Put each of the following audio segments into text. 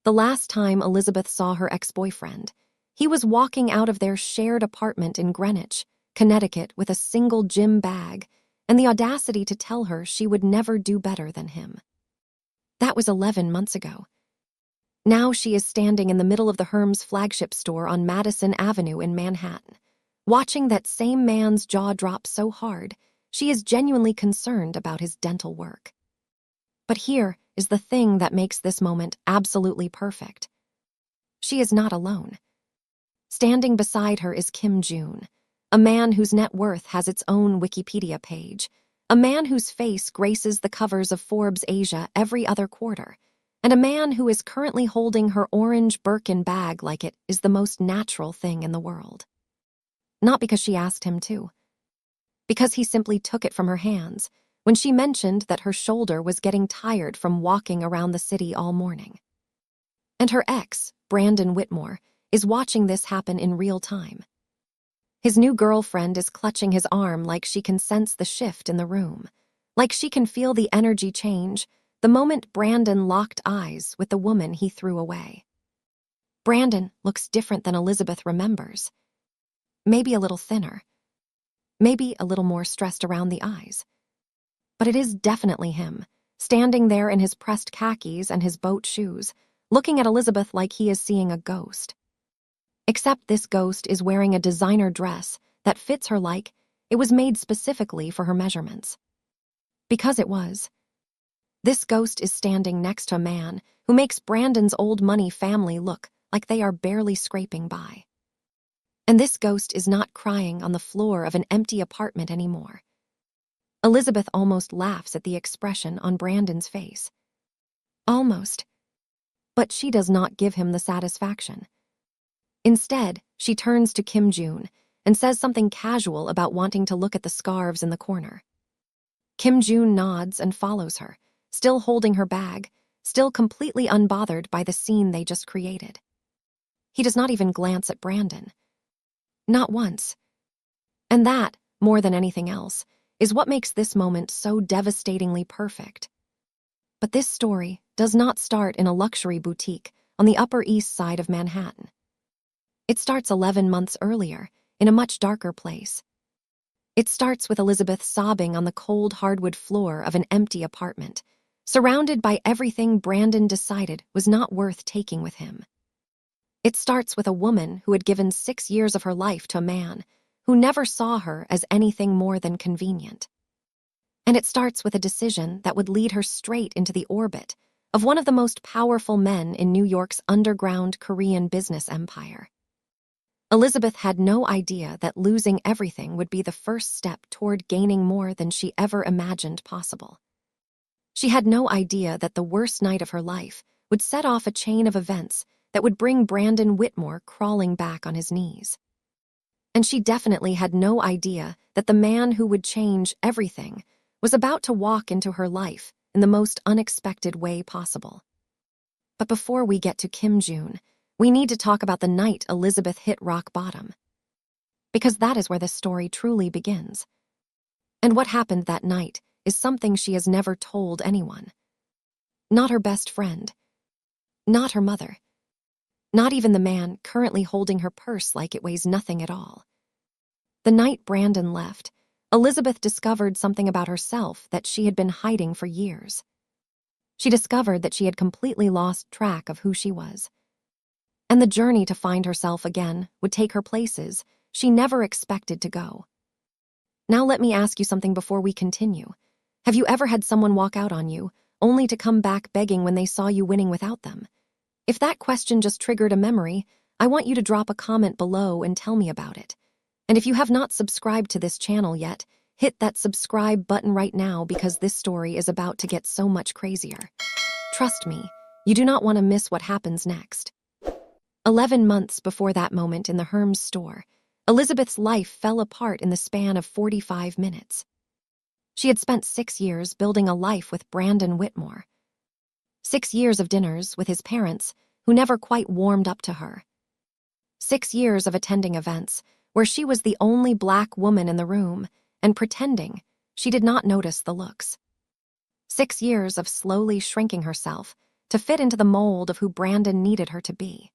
The last time Elizabeth saw her ex-boyfriend, he was walking out of their shared apartment in Greenwich, Connecticut, with a single gym bag and the audacity to tell her she would never do better than him. That was 11 months ago. Now she is standing in the middle of the Hermes flagship store on Madison Avenue in Manhattan, watching that same man's jaw drop so hard she is genuinely concerned about his dental work. But here is the thing that makes this moment absolutely perfect. She is not alone. Standing beside her is Kim June, a man whose net worth has its own Wikipedia page, a man whose face graces the covers of Forbes Asia every other quarter, and a man who is currently holding her orange Birkin bag like it is the most natural thing in the world. Not because she asked him to. Because he simply took it from her hands when she mentioned that her shoulder was getting tired from walking around the city all morning. And her ex, Brandon Whitmore, is watching this happen in real time. His new girlfriend is clutching his arm like she can sense the shift in the room, like she can feel the energy change the moment Brandon locked eyes with the woman he threw away. Brandon looks different than Elizabeth remembers. Maybe a little thinner. Maybe a little more stressed around the eyes. But it is definitely him, standing there in his pressed khakis and his boat shoes, looking at Elizabeth like he is seeing a ghost. Except this ghost is wearing a designer dress that fits her like it was made specifically for her measurements. Because it was. This ghost is standing next to a man who makes Brandon's old money family look like they are barely scraping by. And this ghost is not crying on the floor of an empty apartment anymore. Elizabeth almost laughs at the expression on Brandon's face. Almost. But she does not give him the satisfaction. Instead, she turns to Kim June and says something casual about wanting to look at the scarves in the corner. Kim June nods and follows her, still holding her bag, still completely unbothered by the scene they just created. He does not even glance at Brandon. Not once. And that, more than anything else, is what makes this moment so devastatingly perfect. But this story does not start in a luxury boutique on the Upper East Side of Manhattan. It starts 11 months earlier, in a much darker place. It starts with Elizabeth sobbing on the cold hardwood floor of an empty apartment, surrounded by everything Brandon decided was not worth taking with him. It starts with a woman who had given 6 years of her life to a man who never saw her as anything more than convenient. And it starts with a decision that would lead her straight into the orbit of one of the most powerful men in New York's underground Korean business empire. Elizabeth had no idea that losing everything would be the first step toward gaining more than she ever imagined possible. She had no idea that the worst night of her life would set off a chain of events that would bring Brandon Whitmore crawling back on his knees. And she definitely had no idea that the man who would change everything was about to walk into her life in the most unexpected way possible. But before we get to Kim June, we need to talk about the night Elizabeth hit rock bottom. Because that is where this story truly begins. And what happened that night is something she has never told anyone. Not her best friend. Not her mother. Not even the man currently holding her purse like it weighs nothing at all. The night Brandon left, Elizabeth discovered something about herself that she had been hiding for years. She discovered that she had completely lost track of who she was. And the journey to find herself again would take her places she never expected to go. Now let me ask you something before we continue. Have you ever had someone walk out on you, only to come back begging when they saw you winning without them? If that question just triggered a memory, I want you to drop a comment below and tell me about it. And if you have not subscribed to this channel yet, hit that subscribe button right now because this story is about to get so much crazier. Trust me, you do not want to miss what happens next. 11 months before that moment in the Hermes store, Elizabeth's life fell apart in the span of 45 minutes. She had spent 6 years building a life with Brandon Whitmore. 6 years of dinners with his parents, who never quite warmed up to her. 6 years of attending events where she was the only black woman in the room and pretending she did not notice the looks. 6 years of slowly shrinking herself to fit into the mold of who Brandon needed her to be.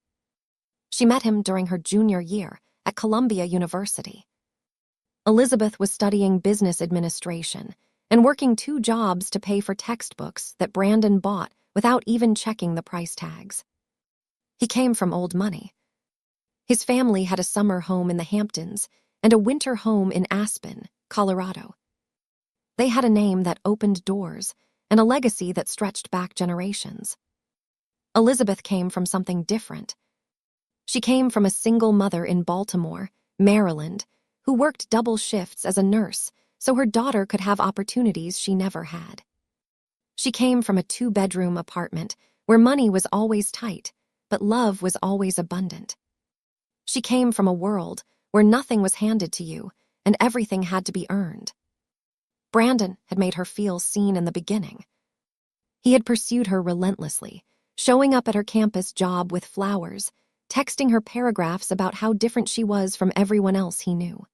She met him during her junior year at Columbia University. Elizabeth was studying business administration and working 2 jobs to pay for textbooks that Brandon bought without even checking the price tags. He came from old money. His family had a summer home in the Hamptons and a winter home in Aspen, Colorado. They had a name that opened doors and a legacy that stretched back generations. Elizabeth came from something different. She came from a single mother in Baltimore, Maryland, who worked double shifts as a nurse so her daughter could have opportunities she never had. She came from a 2-bedroom apartment where money was always tight, but love was always abundant. She came from a world where nothing was handed to you and everything had to be earned. Brandon had made her feel seen in the beginning. He had pursued her relentlessly, showing up at her campus job with flowers, texting her paragraphs about how different she was from everyone else he knew.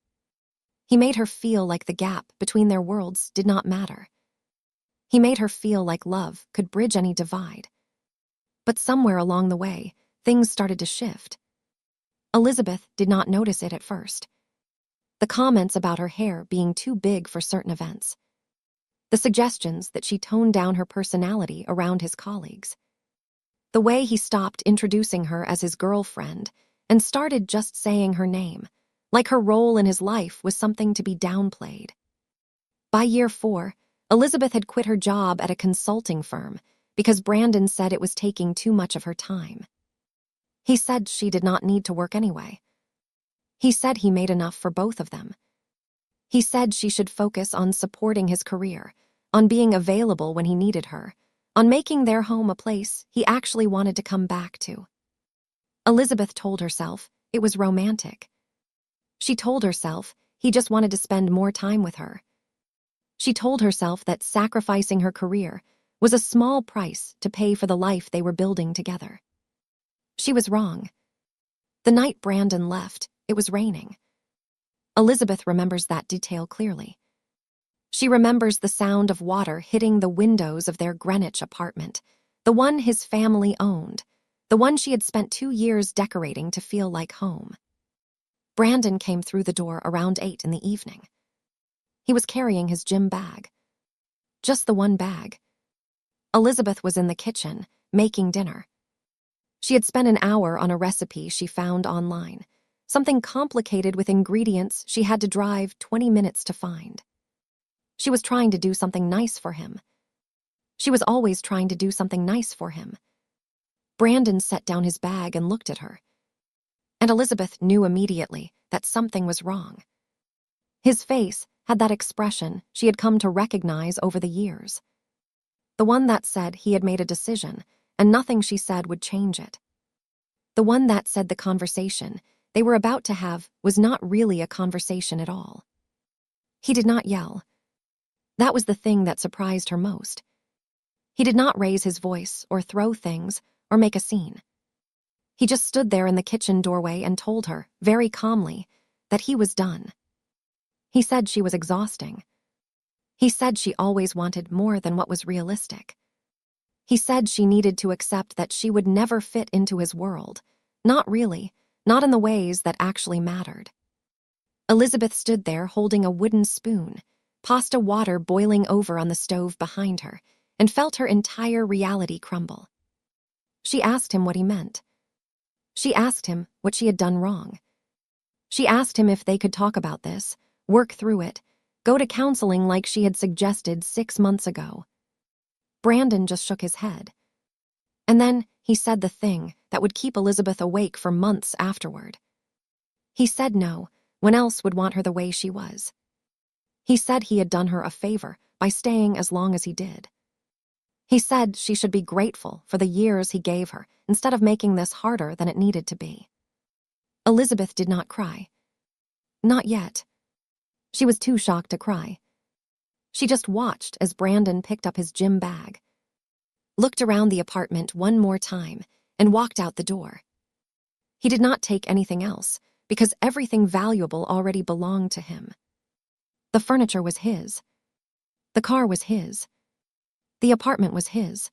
He made her feel like the gap between their worlds did not matter. He made her feel like love could bridge any divide. But somewhere along the way, things started to shift. Elizabeth did not notice it at first. The comments about her hair being too big for certain events. The suggestions that she toned down her personality around his colleagues. The way he stopped introducing her as his girlfriend and started just saying her name, like her role in his life was something to be downplayed. By year 4, Elizabeth had quit her job at a consulting firm because Brandon said it was taking too much of her time. He said she did not need to work anyway. He said he made enough for both of them. He said she should focus on supporting his career, on being available when he needed her, on making their home a place he actually wanted to come back to. Elizabeth told herself it was romantic. She told herself he just wanted to spend more time with her. She told herself that sacrificing her career was a small price to pay for the life they were building together. She was wrong. The night Brandon left, it was raining. Elizabeth remembers that detail clearly. She remembers the sound of water hitting the windows of their Greenwich apartment, the one his family owned, the one she had spent 2 years decorating to feel like home. Brandon came through the door around 8 in the evening. He was carrying his gym bag. Just the one bag. Elizabeth was in the kitchen, making dinner. She had spent an hour on a recipe she found online, something complicated with ingredients she had to drive 20 minutes to find. She was trying to do something nice for him. She was always trying to do something nice for him. Brandon set down his bag and looked at her. And Elizabeth knew immediately that something was wrong. His face had that expression she had come to recognize over the years. The one that said he had made a decision, and nothing she said would change it. The one that said the conversation they were about to have was not really a conversation at all. He did not yell. That was the thing that surprised her most. He did not raise his voice or throw things or make a scene. He just stood there in the kitchen doorway and told her, very calmly, that he was done. He said she was exhausting. He said she always wanted more than what was realistic. He said she needed to accept that she would never fit into his world. Not really, not in the ways that actually mattered. Elizabeth stood there holding a wooden spoon, pasta water boiling over on the stove behind her, and felt her entire reality crumble. She asked him what he meant. She asked him what she had done wrong. She asked him if they could talk about this, work through it, go to counseling like she had suggested 6 months ago. Brandon just shook his head. And then he said the thing that would keep Elizabeth awake for months afterward. He said no, when else would want her the way she was. He said he had done her a favor by staying as long as he did. He said she should be grateful for the years he gave her instead of making this harder than it needed to be. Elizabeth did not cry. Not yet. She was too shocked to cry. She just watched as Brandon picked up his gym bag, looked around the apartment one more time, and walked out the door. He did not take anything else, because everything valuable already belonged to him. The furniture was his. The car was his. The apartment was his.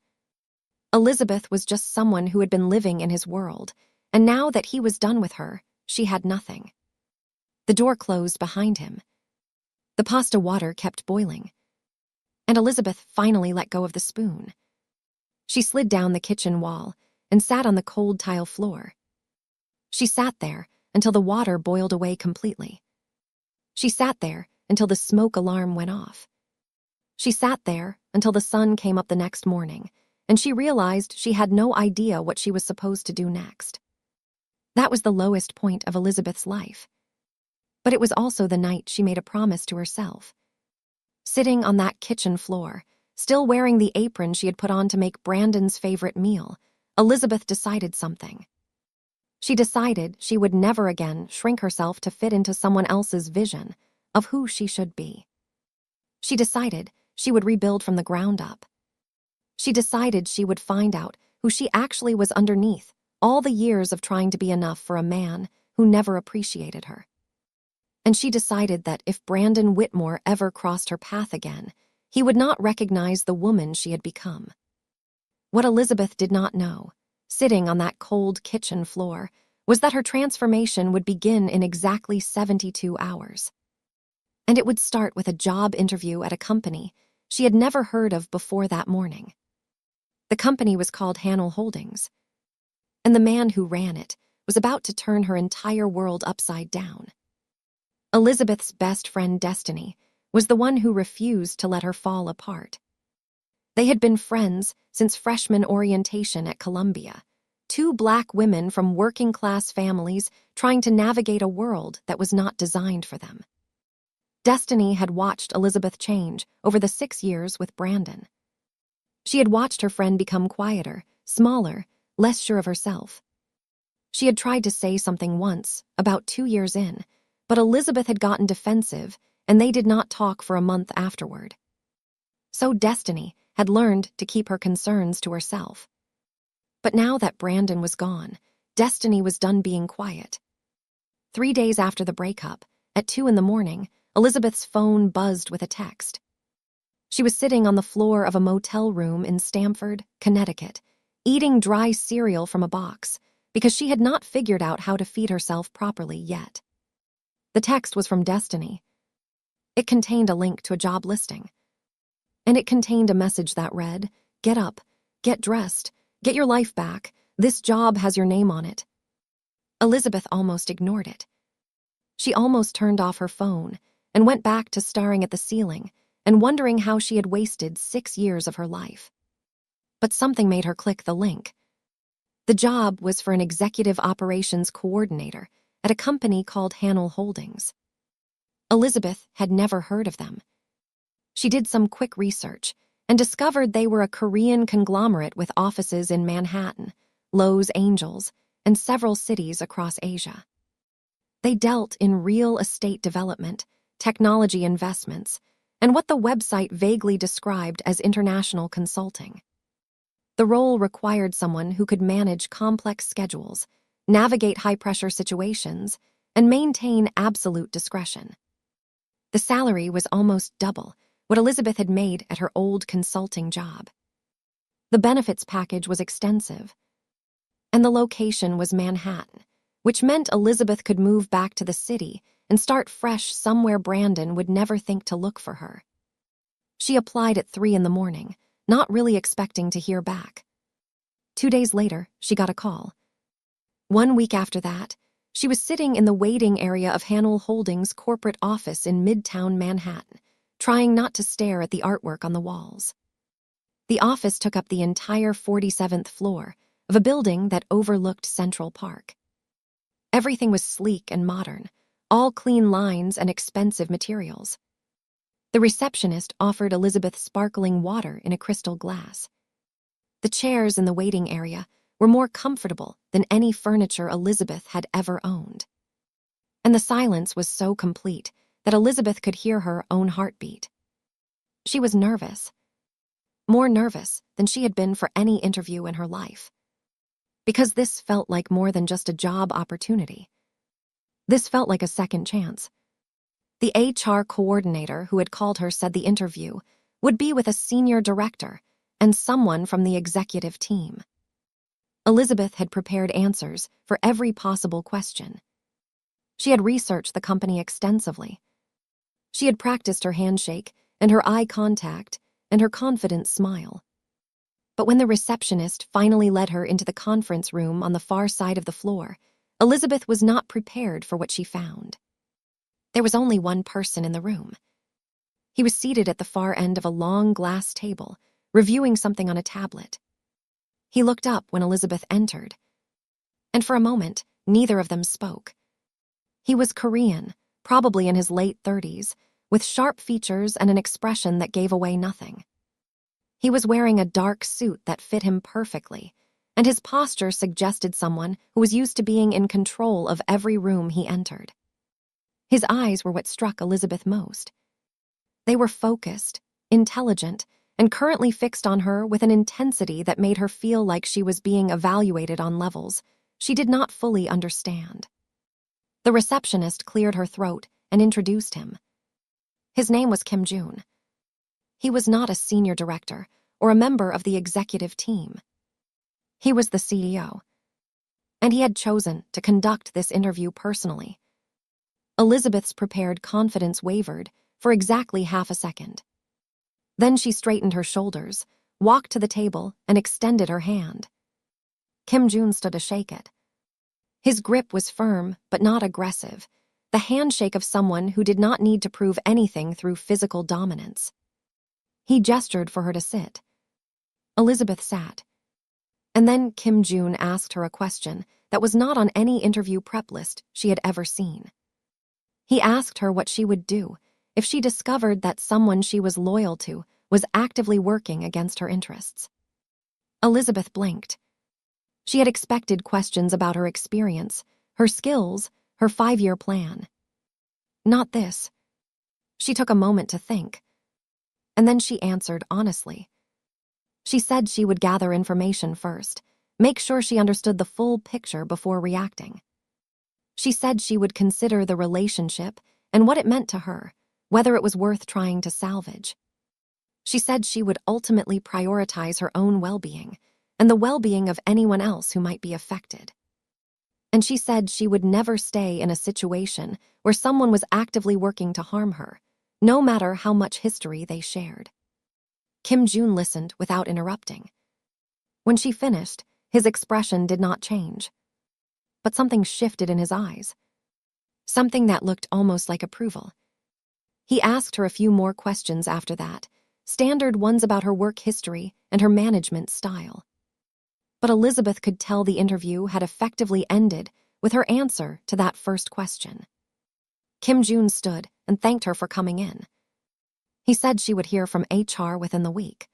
Elizabeth was just someone who had been living in his world, and now that he was done with her, she had nothing. The door closed behind him. The pasta water kept boiling, and Elizabeth finally let go of the spoon. She slid down the kitchen wall and sat on the cold tile floor. She sat there until the water boiled away completely. She sat there until the smoke alarm went off. She sat there until the sun came up the next morning, and she realized she had no idea what she was supposed to do next. That was the lowest point of Elizabeth's life. But it was also the night she made a promise to herself. Sitting on that kitchen floor, still wearing the apron she had put on to make Brandon's favorite meal, Elizabeth decided something. She decided she would never again shrink herself to fit into someone else's vision of who she should be. She decided she would rebuild from the ground up. She decided she would find out who she actually was underneath all the years of trying to be enough for a man who never appreciated her. And she decided that if Brandon Whitmore ever crossed her path again, he would not recognize the woman she had become. What Elizabeth did not know, sitting on that cold kitchen floor, was that her transformation would begin in exactly 72 hours. And it would start with a job interview at a company she had never heard of before that morning. The company was called Hannell Holdings, and the man who ran it was about to turn her entire world upside down. Elizabeth's best friend Destiny was the one who refused to let her fall apart. They had been friends since freshman orientation at Columbia, two Black women from working-class families trying to navigate a world that was not designed for them. Destiny had watched Elizabeth change over the 6 years with Brandon. She had watched her friend become quieter, smaller, less sure of herself. She had tried to say something once, about 2 years in, but Elizabeth had gotten defensive, and they did not talk for a month afterward. So Destiny had learned to keep her concerns to herself. But now that Brandon was gone, Destiny was done being quiet. 3 days after the breakup, at 2 a.m, Elizabeth's phone buzzed with a text. She was sitting on the floor of a motel room in Stamford, Connecticut, eating dry cereal from a box because she had not figured out how to feed herself properly yet. The text was from Destiny. It contained a link to a job listing. And it contained a message that read, "Get up, get dressed, get your life back. This job has your name on it." Elizabeth almost ignored it. She almost turned off her phone and went back to staring at the ceiling and wondering how she had wasted 6 years of her life. But something made her click the link. The job was for an executive operations coordinator at a company called Hannell Holdings. Elizabeth had never heard of them. She did some quick research and discovered they were a Korean conglomerate with offices in Manhattan, Los Angeles, and several cities across Asia. They dealt in real estate development, technology investments, and what the website vaguely described as international consulting. The role required someone who could manage complex schedules, navigate high-pressure situations, and maintain absolute discretion. The salary was almost double what Elizabeth had made at her old consulting job. The benefits package was extensive, and the location was Manhattan, which meant Elizabeth could move back to the city and start fresh somewhere Brandon would never think to look for her. She applied at 3 a.m, not really expecting to hear back. 2 days later, she got a call. 1 week after that, she was sitting in the waiting area of Hannell Holdings' corporate office in Midtown Manhattan, trying not to stare at the artwork on the walls. The office took up the entire 47th floor of a building that overlooked Central Park. Everything was sleek and modern, all clean lines and expensive materials. The receptionist offered Elizabeth sparkling water in a crystal glass. The chairs in the waiting area were more comfortable than any furniture Elizabeth had ever owned. And the silence was so complete that Elizabeth could hear her own heartbeat. She was nervous. More nervous than she had been for any interview in her life. Because this felt like more than just a job opportunity. This felt like a second chance. The HR coordinator who had called her said the interview would be with a senior director, and someone from the executive team. Elizabeth had prepared answers for every possible question. She had researched the company extensively. She had practiced her handshake and her eye contact and her confident smile. But when the receptionist finally led her into the conference room on the far side of the floor, Elizabeth was not prepared for what she found. There was only one person in the room. He was seated at the far end of a long glass table, reviewing something on a tablet. He looked up when Elizabeth entered, and for a moment, neither of them spoke. He was Korean, probably in his late 30s, with sharp features and an expression that gave away nothing. He was wearing a dark suit that fit him perfectly, and his posture suggested someone who was used to being in control of every room he entered. His eyes were what struck Elizabeth most. They were focused, intelligent, and currently fixed on her with an intensity that made her feel like she was being evaluated on levels she did not fully understand. The receptionist cleared her throat and introduced him. His name was Kim Jun. He was not a senior director or a member of the executive team. He was the CEO, and he had chosen to conduct this interview personally. Elizabeth's prepared confidence wavered for exactly half a second. Then she straightened her shoulders, walked to the table, and extended her hand. Kim Jun stood to shake it. His grip was firm but not aggressive, the handshake of someone who did not need to prove anything through physical dominance. He gestured for her to sit. Elizabeth sat. And then Kim Jun asked her a question that was not on any interview prep list she had ever seen. He asked her what she would do if she discovered that someone she was loyal to was actively working against her interests. Elizabeth blinked. She had expected questions about her experience, her skills, her 5-year plan. Not this. She took a moment to think, and then she answered honestly. She said she would gather information first, make sure she understood the full picture before reacting. She said she would consider the relationship and what it meant to her, whether it was worth trying to salvage. She said she would ultimately prioritize her own well-being and the well-being of anyone else who might be affected. And she said she would never stay in a situation where someone was actively working to harm her, no matter how much history they shared. Kim Jun listened without interrupting. When she finished, his expression did not change. But something shifted in his eyes. Something that looked almost like approval. He asked her a few more questions after that, standard ones about her work history and her management style. But Elizabeth could tell the interview had effectively ended with her answer to that first question. Kim Jun stood and thanked her for coming in. He said she would hear from HR within the week.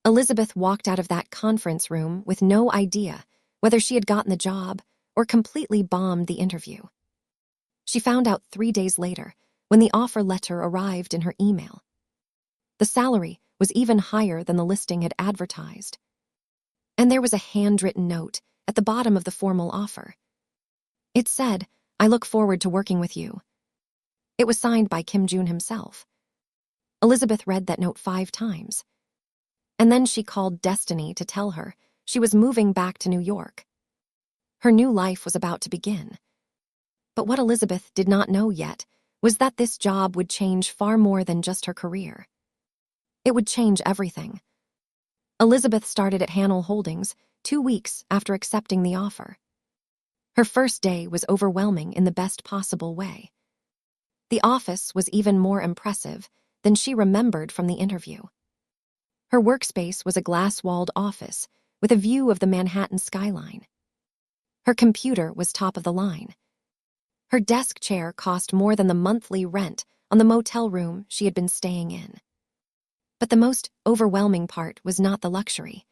Elizabeth walked out of that conference room with no idea whether she had gotten the job or completely bombed the interview. She found out 3 days later when the offer letter arrived in her email. The salary was even higher than the listing had advertised. And there was a handwritten note at the bottom of the formal offer. It said, "I look forward to working with you." It was signed by Kim Jun himself. Elizabeth read that note 5 times. And then she called Destiny to tell her she was moving back to New York. Her new life was about to begin. But what Elizabeth did not know yet was that this job would change far more than just her career. It would change everything. Elizabeth started at Hanel Holdings 2 weeks after accepting the offer. Her first day was overwhelming in the best possible way. The office was even more impressive than she remembered from the interview. Her workspace was a glass-walled office with a view of the Manhattan skyline. Her computer was top of the line. Her desk chair cost more than the monthly rent on the motel room she had been staying in. But the most overwhelming part was not the luxury.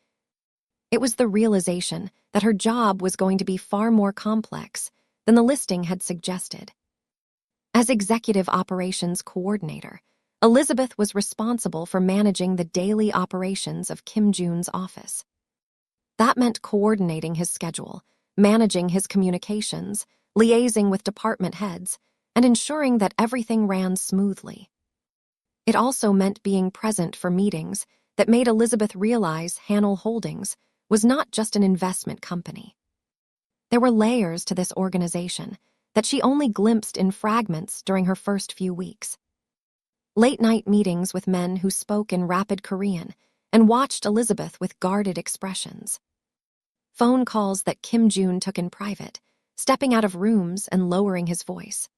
It was the realization that her job was going to be far more complex than the listing had suggested. As executive operations coordinator, Elizabeth was responsible for managing the daily operations of Kim Jun's office. That meant coordinating his schedule, managing his communications, liaising with department heads, and ensuring that everything ran smoothly. It also meant being present for meetings that made Elizabeth realize Hannell Holdings was not just an investment company. There were layers to this organization that she only glimpsed in fragments during her first few weeks. Late-night meetings with men who spoke in rapid Korean and watched Elizabeth with guarded expressions. Phone calls that Kim Jun took in private, stepping out of rooms and lowering his voice.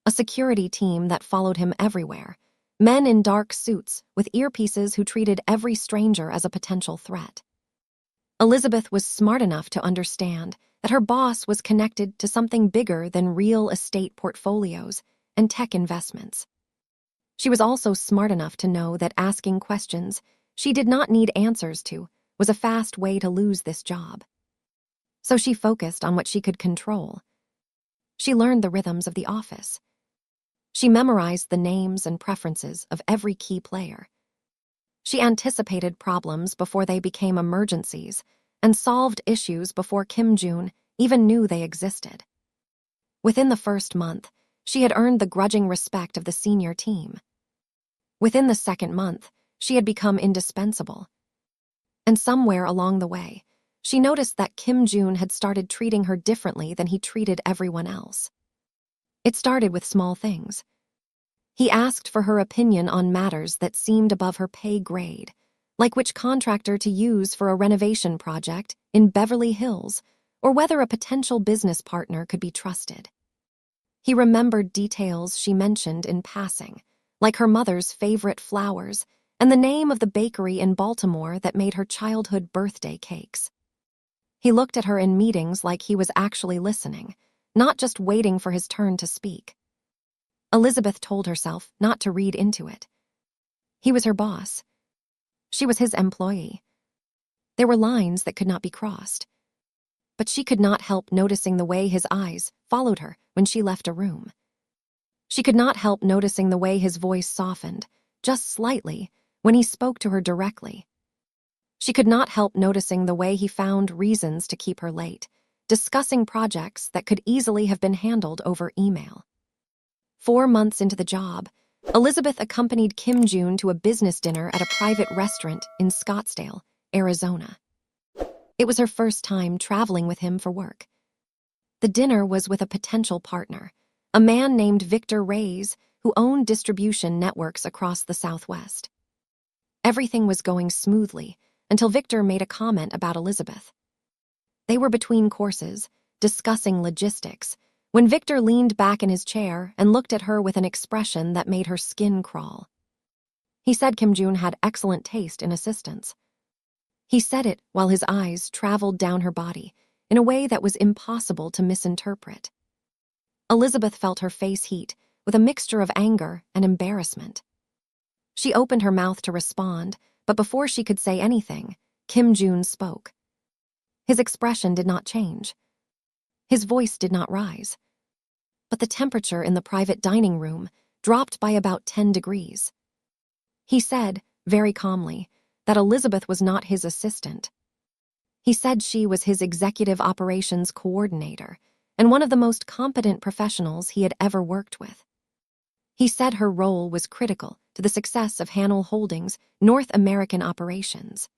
A security team that followed him everywhere, men in dark suits with earpieces who treated every stranger as a potential threat. Elizabeth was smart enough to understand that her boss was connected to something bigger than real estate portfolios and tech investments. She was also smart enough to know that asking questions she did not need answers to was a fast way to lose this job. So she focused on what she could control. She learned the rhythms of the office. She memorized the names and preferences of every key player. She anticipated problems before they became emergencies and solved issues before Kim Jun even knew they existed. Within the first month, she had earned the grudging respect of the senior team. Within the second month, she had become indispensable. And somewhere along the way, she noticed that Kim Jun had started treating her differently than he treated everyone else. It started with small things. He asked for her opinion on matters that seemed above her pay grade, like which contractor to use for a renovation project in Beverly Hills, or whether a potential business partner could be trusted. He remembered details she mentioned in passing, like her mother's favorite flowers and the name of the bakery in Baltimore that made her childhood birthday cakes. He looked at her in meetings like he was actually listening, not just waiting for his turn to speak. Elizabeth told herself not to read into it. He was her boss. She was his employee. There were lines that could not be crossed. But she could not help noticing the way his eyes followed her when she left a room. She could not help noticing the way his voice softened, just slightly, when he spoke to her directly. She could not help noticing the way he found reasons to keep her late, discussing projects that could easily have been handled over email. 4 months into the job, Elizabeth accompanied Kim Jun to a business dinner at a private restaurant in Scottsdale, Arizona. It was her first time traveling with him for work. The dinner was with a potential partner, a man named Victor Reyes, who owned distribution networks across the Southwest. Everything was going smoothly until Victor made a comment about Elizabeth. They were between courses, discussing logistics, when Victor leaned back in his chair and looked at her with an expression that made her skin crawl. He said Kim Jun had excellent taste in assistants. He said it while his eyes traveled down her body in a way that was impossible to misinterpret. Elizabeth felt her face heat with a mixture of anger and embarrassment. She opened her mouth to respond, but before she could say anything, Kim Jun spoke. His expression did not change. His voice did not rise. But the temperature in the private dining room dropped by about 10 degrees. He said, very calmly, that Elizabeth was not his assistant. He said she was his executive operations coordinator and one of the most competent professionals he had ever worked with. He said her role was critical to the success of Hannell Holdings' North American operations.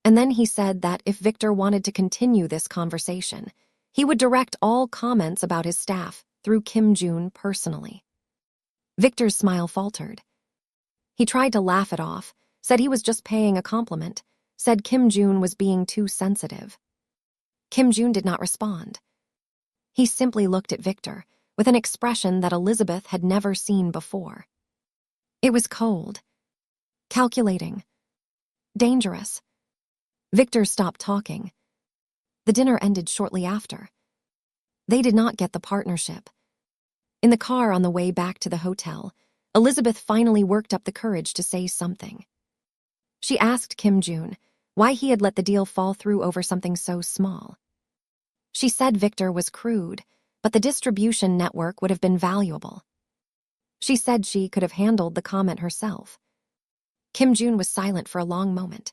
And then he said that if Victor wanted to continue this conversation, he would direct all comments about his staff through Kim Jun personally. Victor's smile faltered. He tried to laugh it off, said he was just paying a compliment, said Kim Jun was being too sensitive. Kim Jun did not respond. He simply looked at Victor with an expression that Elizabeth had never seen before. It was cold, calculating, dangerous. Victor stopped talking. The dinner ended shortly after. They did not get the partnership. In the car on the way back to the hotel, Elizabeth finally worked up the courage to say something. She asked Kim Jun why he had let the deal fall through over something so small. She said Victor was crude, but the distribution network would have been valuable. She said she could have handled the comment herself. Kim Jun was silent for a long moment.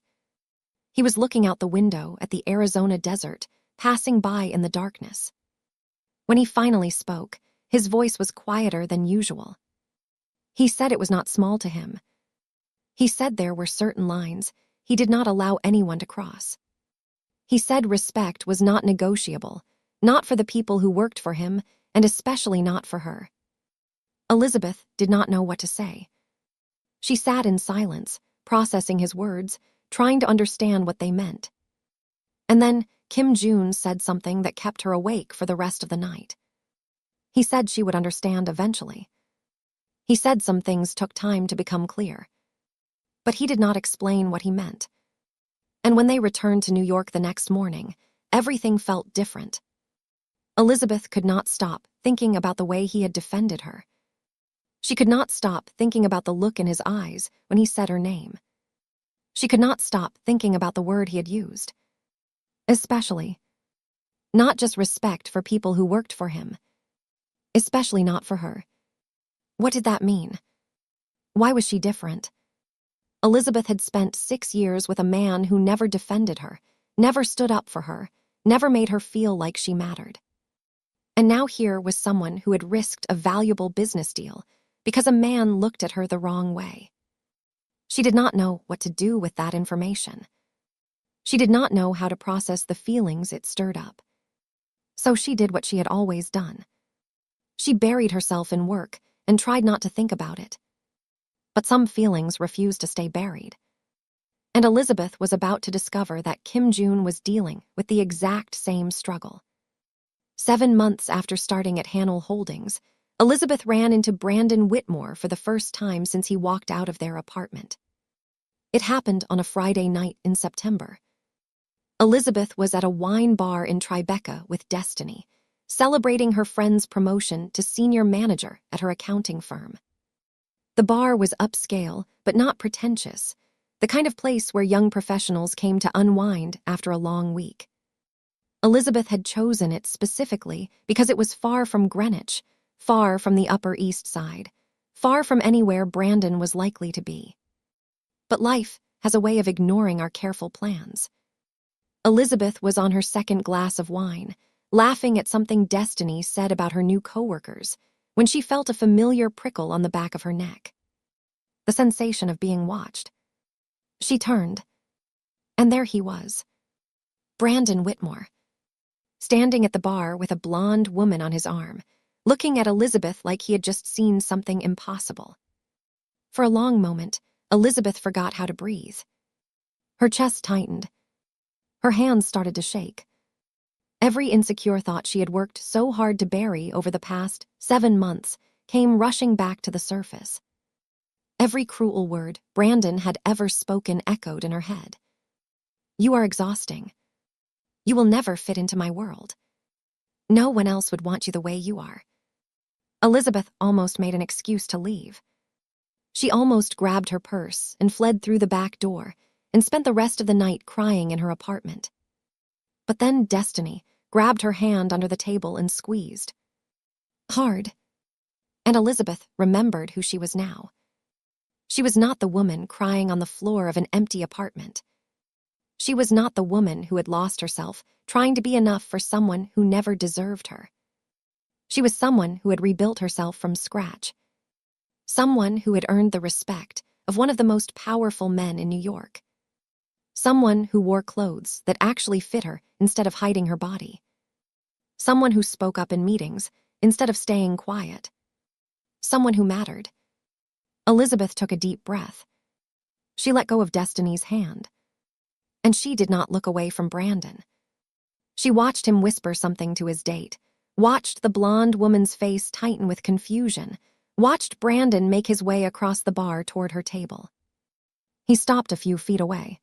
He was looking out the window at the Arizona desert, passing by in the darkness. When he finally spoke, his voice was quieter than usual. He said it was not small to him. He said there were certain lines he did not allow anyone to cross. He said respect was not negotiable, not for the people who worked for him, and especially not for her. Elizabeth did not know what to say. She sat in silence, processing his words, trying to understand what they meant. And then Kim June said something that kept her awake for the rest of the night. He said she would understand eventually. He said some things took time to become clear. But he did not explain what he meant. And when they returned to New York the next morning, everything felt different. Elizabeth could not stop thinking about the way he had defended her. She could not stop thinking about the look in his eyes when he said her name. She could not stop thinking about the word he had used. Especially, not just respect for people who worked for him. Especially not for her. What did that mean? Why was she different? Elizabeth had spent 6 years with a man who never defended her, never stood up for her, never made her feel like she mattered. And now here was someone who had risked a valuable business deal because a man looked at her the wrong way. She did not know what to do with that information. She did not know how to process the feelings it stirred up. So she did what she had always done. She buried herself in work and tried not to think about it. But some feelings refused to stay buried. And Elizabeth was about to discover that Kim June was dealing with the exact same struggle. 7 months after starting at Hannell Holdings, Elizabeth ran into Brandon Whitmore for the first time since he walked out of their apartment. It happened on a Friday night in September. Elizabeth was at a wine bar in Tribeca with Destiny, celebrating her friend's promotion to senior manager at her accounting firm. The bar was upscale, but not pretentious, the kind of place where young professionals came to unwind after a long week. Elizabeth had chosen it specifically because it was far from Greenwich, far from the Upper East Side, far from anywhere Brandon was likely to be. But life has a way of ignoring our careful plans. Elizabeth was on her second glass of wine, laughing at something Destiny said about her new coworkers, when she felt a familiar prickle on the back of her neck. The sensation of being watched. She turned, and there he was. Brandon Whitmore, standing at the bar with a blonde woman on his arm, looking at Elizabeth like he had just seen something impossible. For a long moment, Elizabeth forgot how to breathe. Her chest tightened. Her hands started to shake. Every insecure thought she had worked so hard to bury over the past 7 months came rushing back to the surface. Every cruel word Brandon had ever spoken echoed in her head. "You are exhausting. You will never fit into my world. No one else would want you the way you are." Elizabeth almost made an excuse to leave. She almost grabbed her purse and fled through the back door and spent the rest of the night crying in her apartment. But then Destiny grabbed her hand under the table and squeezed. Hard. And Elizabeth remembered who she was now. She was not the woman crying on the floor of an empty apartment. She was not the woman who had lost herself trying to be enough for someone who never deserved her. She was someone who had rebuilt herself from scratch. Someone who had earned the respect of one of the most powerful men in New York. Someone who wore clothes that actually fit her instead of hiding her body. Someone who spoke up in meetings instead of staying quiet. Someone who mattered. Elizabeth took a deep breath. She let go of Destiny's hand. And she did not look away from Brandon. She watched him whisper something to his date, watched the blonde woman's face tighten with confusion, watched Brandon make his way across the bar toward her table. He stopped a few feet away.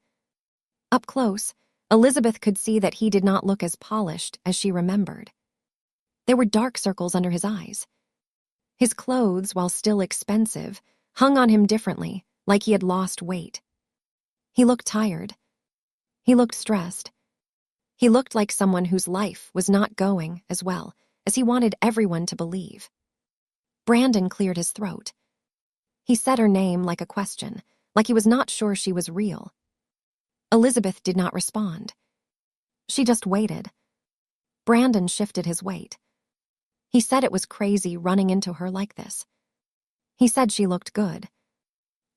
Up close, Elizabeth could see that he did not look as polished as she remembered. There were dark circles under his eyes. His clothes, while still expensive, hung on him differently, like he had lost weight. He looked tired. He looked stressed. He looked like someone whose life was not going as well as he wanted everyone to believe. Brandon cleared his throat. He said her name like a question, like he was not sure she was real. Elizabeth did not respond. She just waited. Brandon shifted his weight. He said it was crazy running into her like this. He said she looked good.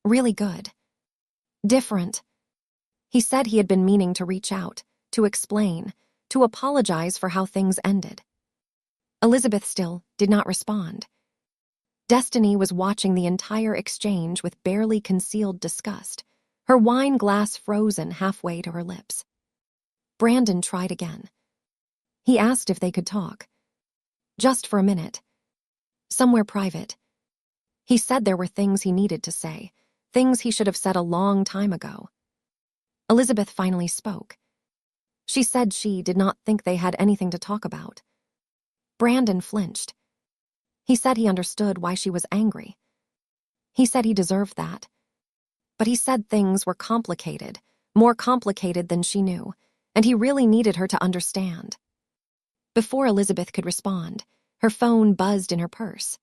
Really good. Different. He said he had been meaning to reach out, to explain, to apologize for how things ended. Elizabeth still did not respond. Destiny was watching the entire exchange with barely concealed disgust, her wine glass frozen halfway to her lips. Brandon tried again. He asked if they could talk. Just for a minute. Somewhere private. He said there were things he needed to say, things he should have said a long time ago. Elizabeth finally spoke. She said she did not think they had anything to talk about. Brandon flinched. He said he understood why she was angry. He said he deserved that. But he said things were complicated, more complicated than she knew, and he really needed her to understand. Before Elizabeth could respond, her phone buzzed in her purse.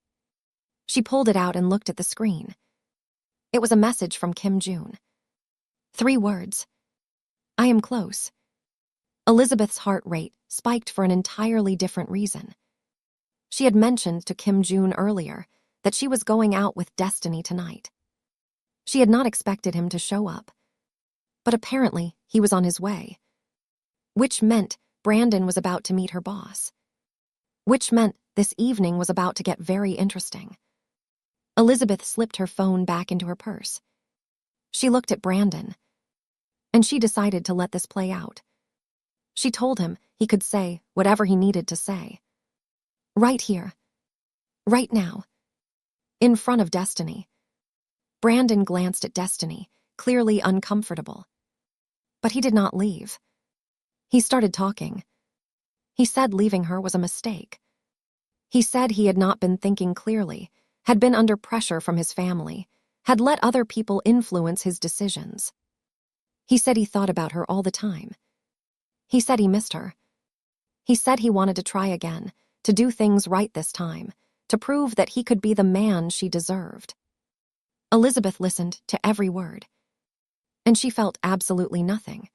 She pulled it out and looked at the screen. It was a message from Kim June. 3 words. I am close. Elizabeth's heart rate spiked for an entirely different reason. She had mentioned to Kim June earlier that she was going out with Destiny tonight. She had not expected him to show up. But apparently, he was on his way. Which meant Brandon was about to meet her boss. Which meant this evening was about to get very interesting. Elizabeth slipped her phone back into her purse. She looked at Brandon. And she decided to let this play out. She told him he could say whatever he needed to say. Right here. Right now. In front of Destiny. Brandon glanced at Destiny, clearly uncomfortable. But he did not leave. He started talking. He said leaving her was a mistake. He said he had not been thinking clearly, had been under pressure from his family, had let other people influence his decisions. He said he thought about her all the time. He said he missed her. He said he wanted to try again, to do things right this time, to prove that he could be the man she deserved. Elizabeth listened to every word. And she felt absolutely nothing.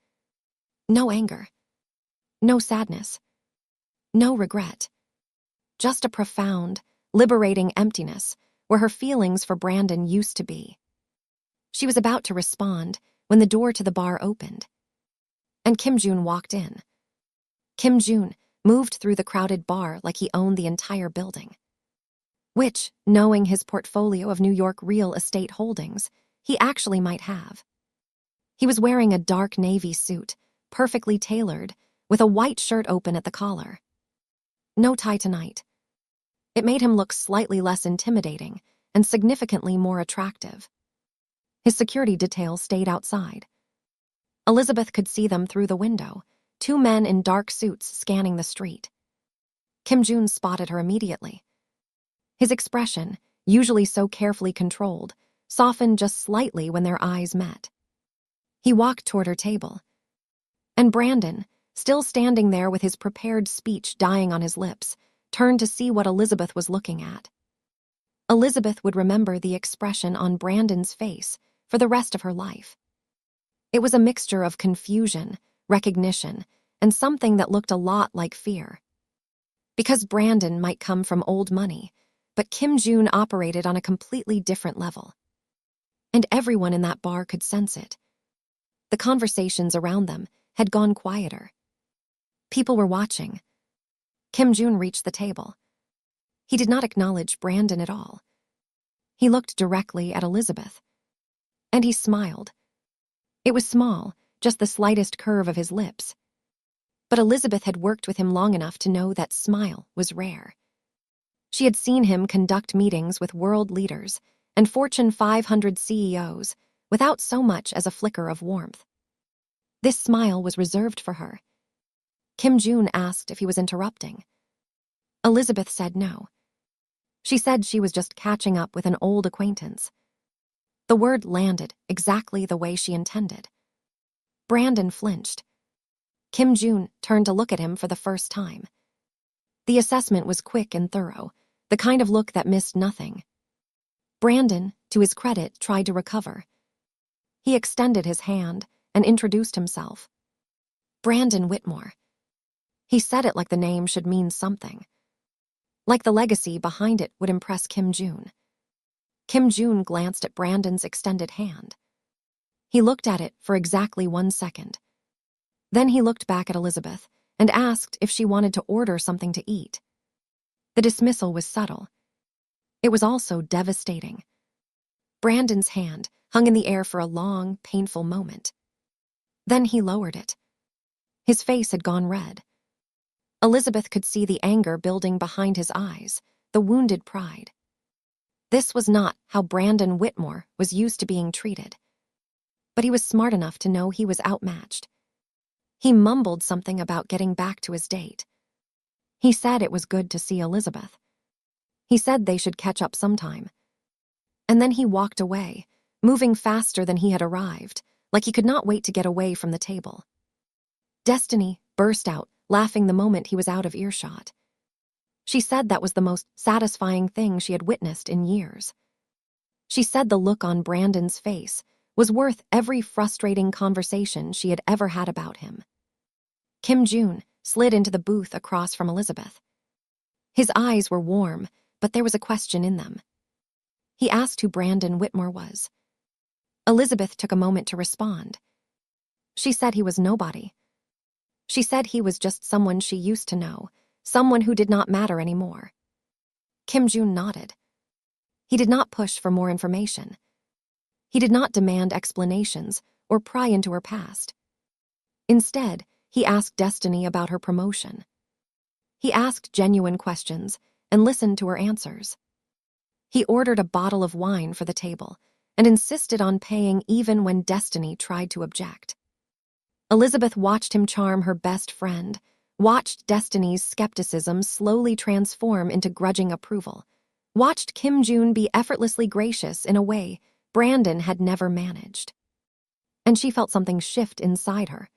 No anger. No sadness. No regret. Just a profound, liberating emptiness where her feelings for Brandon used to be. She was about to respond when the door to the bar opened. And Kim June walked in. Kim June moved through the crowded bar like he owned the entire building. Which, knowing his portfolio of New York real estate holdings, he actually might have. He was wearing a dark navy suit, perfectly tailored, with a white shirt open at the collar. No tie tonight. It made him look slightly less intimidating and significantly more attractive. His security detail stayed outside. Elizabeth could see them through the window, 2 men in dark suits scanning the street. Kim June spotted her immediately. His expression, usually so carefully controlled, softened just slightly when their eyes met. He walked toward her table. And Brandon, still standing there with his prepared speech dying on his lips, turned to see what Elizabeth was looking at. Elizabeth would remember the expression on Brandon's face for the rest of her life. It was a mixture of confusion, recognition, and something that looked a lot like fear. Because Brandon might come from old money, but Kim June operated on a completely different level. And everyone in that bar could sense it. The conversations around them had gone quieter. People were watching. Kim June reached the table. He did not acknowledge Brandon at all. He looked directly at Elizabeth. And he smiled. It was small, just the slightest curve of his lips. But Elizabeth had worked with him long enough to know that smile was rare. She had seen him conduct meetings with world leaders and Fortune 500 CEOs without so much as a flicker of warmth. This smile was reserved for her. Kim June asked if he was interrupting. Elizabeth said no. She said she was just catching up with an old acquaintance. The word landed exactly the way she intended. Brandon flinched. Kim June turned to look at him for the first time. The assessment was quick and thorough, the kind of look that missed nothing. Brandon, to his credit, tried to recover. He extended his hand and introduced himself. Brandon Whitmore. He said it like the name should mean something. Like the legacy behind it would impress Kim June. Kim June glanced at Brandon's extended hand. He looked at it for exactly 1 second. Then he looked back at Elizabeth and asked if she wanted to order something to eat. The dismissal was subtle. It was also devastating. Brandon's hand hung in the air for a long, painful moment. Then he lowered it. His face had gone red. Elizabeth could see the anger building behind his eyes, the wounded pride. This was not how Brandon Whitmore was used to being treated. But he was smart enough to know he was outmatched. He mumbled something about getting back to his date. He said it was good to see Elizabeth. He said they should catch up sometime. And then he walked away, moving faster than he had arrived, like he could not wait to get away from the table. Destiny burst out, laughing the moment he was out of earshot. She said that was the most satisfying thing she had witnessed in years. She said the look on Brandon's face was worth every frustrating conversation she had ever had about him. Kim June slid into the booth across from Elizabeth. His eyes were warm, but there was a question in them. He asked who Brandon Whitmore was. Elizabeth took a moment to respond. She said he was nobody. She said he was just someone she used to know, someone who did not matter anymore. Kim June nodded. He did not push for more information. He did not demand explanations or pry into her past. Instead, he asked Destiny about her promotion. He asked genuine questions and listened to her answers. He ordered a bottle of wine for the table and insisted on paying even when Destiny tried to object. Elizabeth watched him charm her best friend, watched Destiny's skepticism slowly transform into grudging approval, watched Kim June be effortlessly gracious in a way Brandon had never managed. And she felt something shift inside her,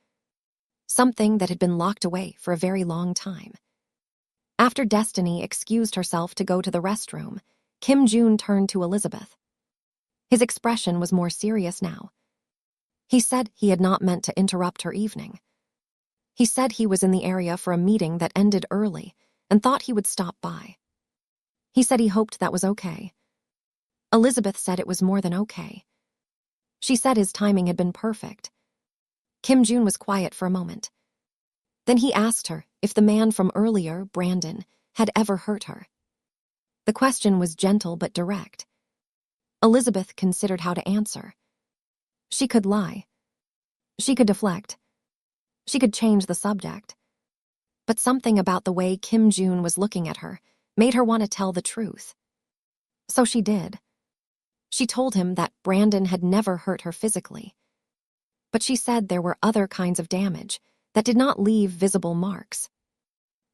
something that had been locked away for a very long time. After Destiny excused herself to go to the restroom, Kim June turned to Elizabeth. His expression was more serious now. He said he had not meant to interrupt her evening. He said he was in the area for a meeting that ended early and thought he would stop by. He said he hoped that was okay. Elizabeth said it was more than okay. She said his timing had been perfect. Kim June was quiet for a moment. Then he asked her if the man from earlier, Brandon, had ever hurt her. The question was gentle but direct. Elizabeth considered how to answer. She could lie. She could deflect. She could change the subject. But something about the way Kim June was looking at her made her want to tell the truth. So she did. She told him that Brandon had never hurt her physically. But she said there were other kinds of damage that did not leave visible marks.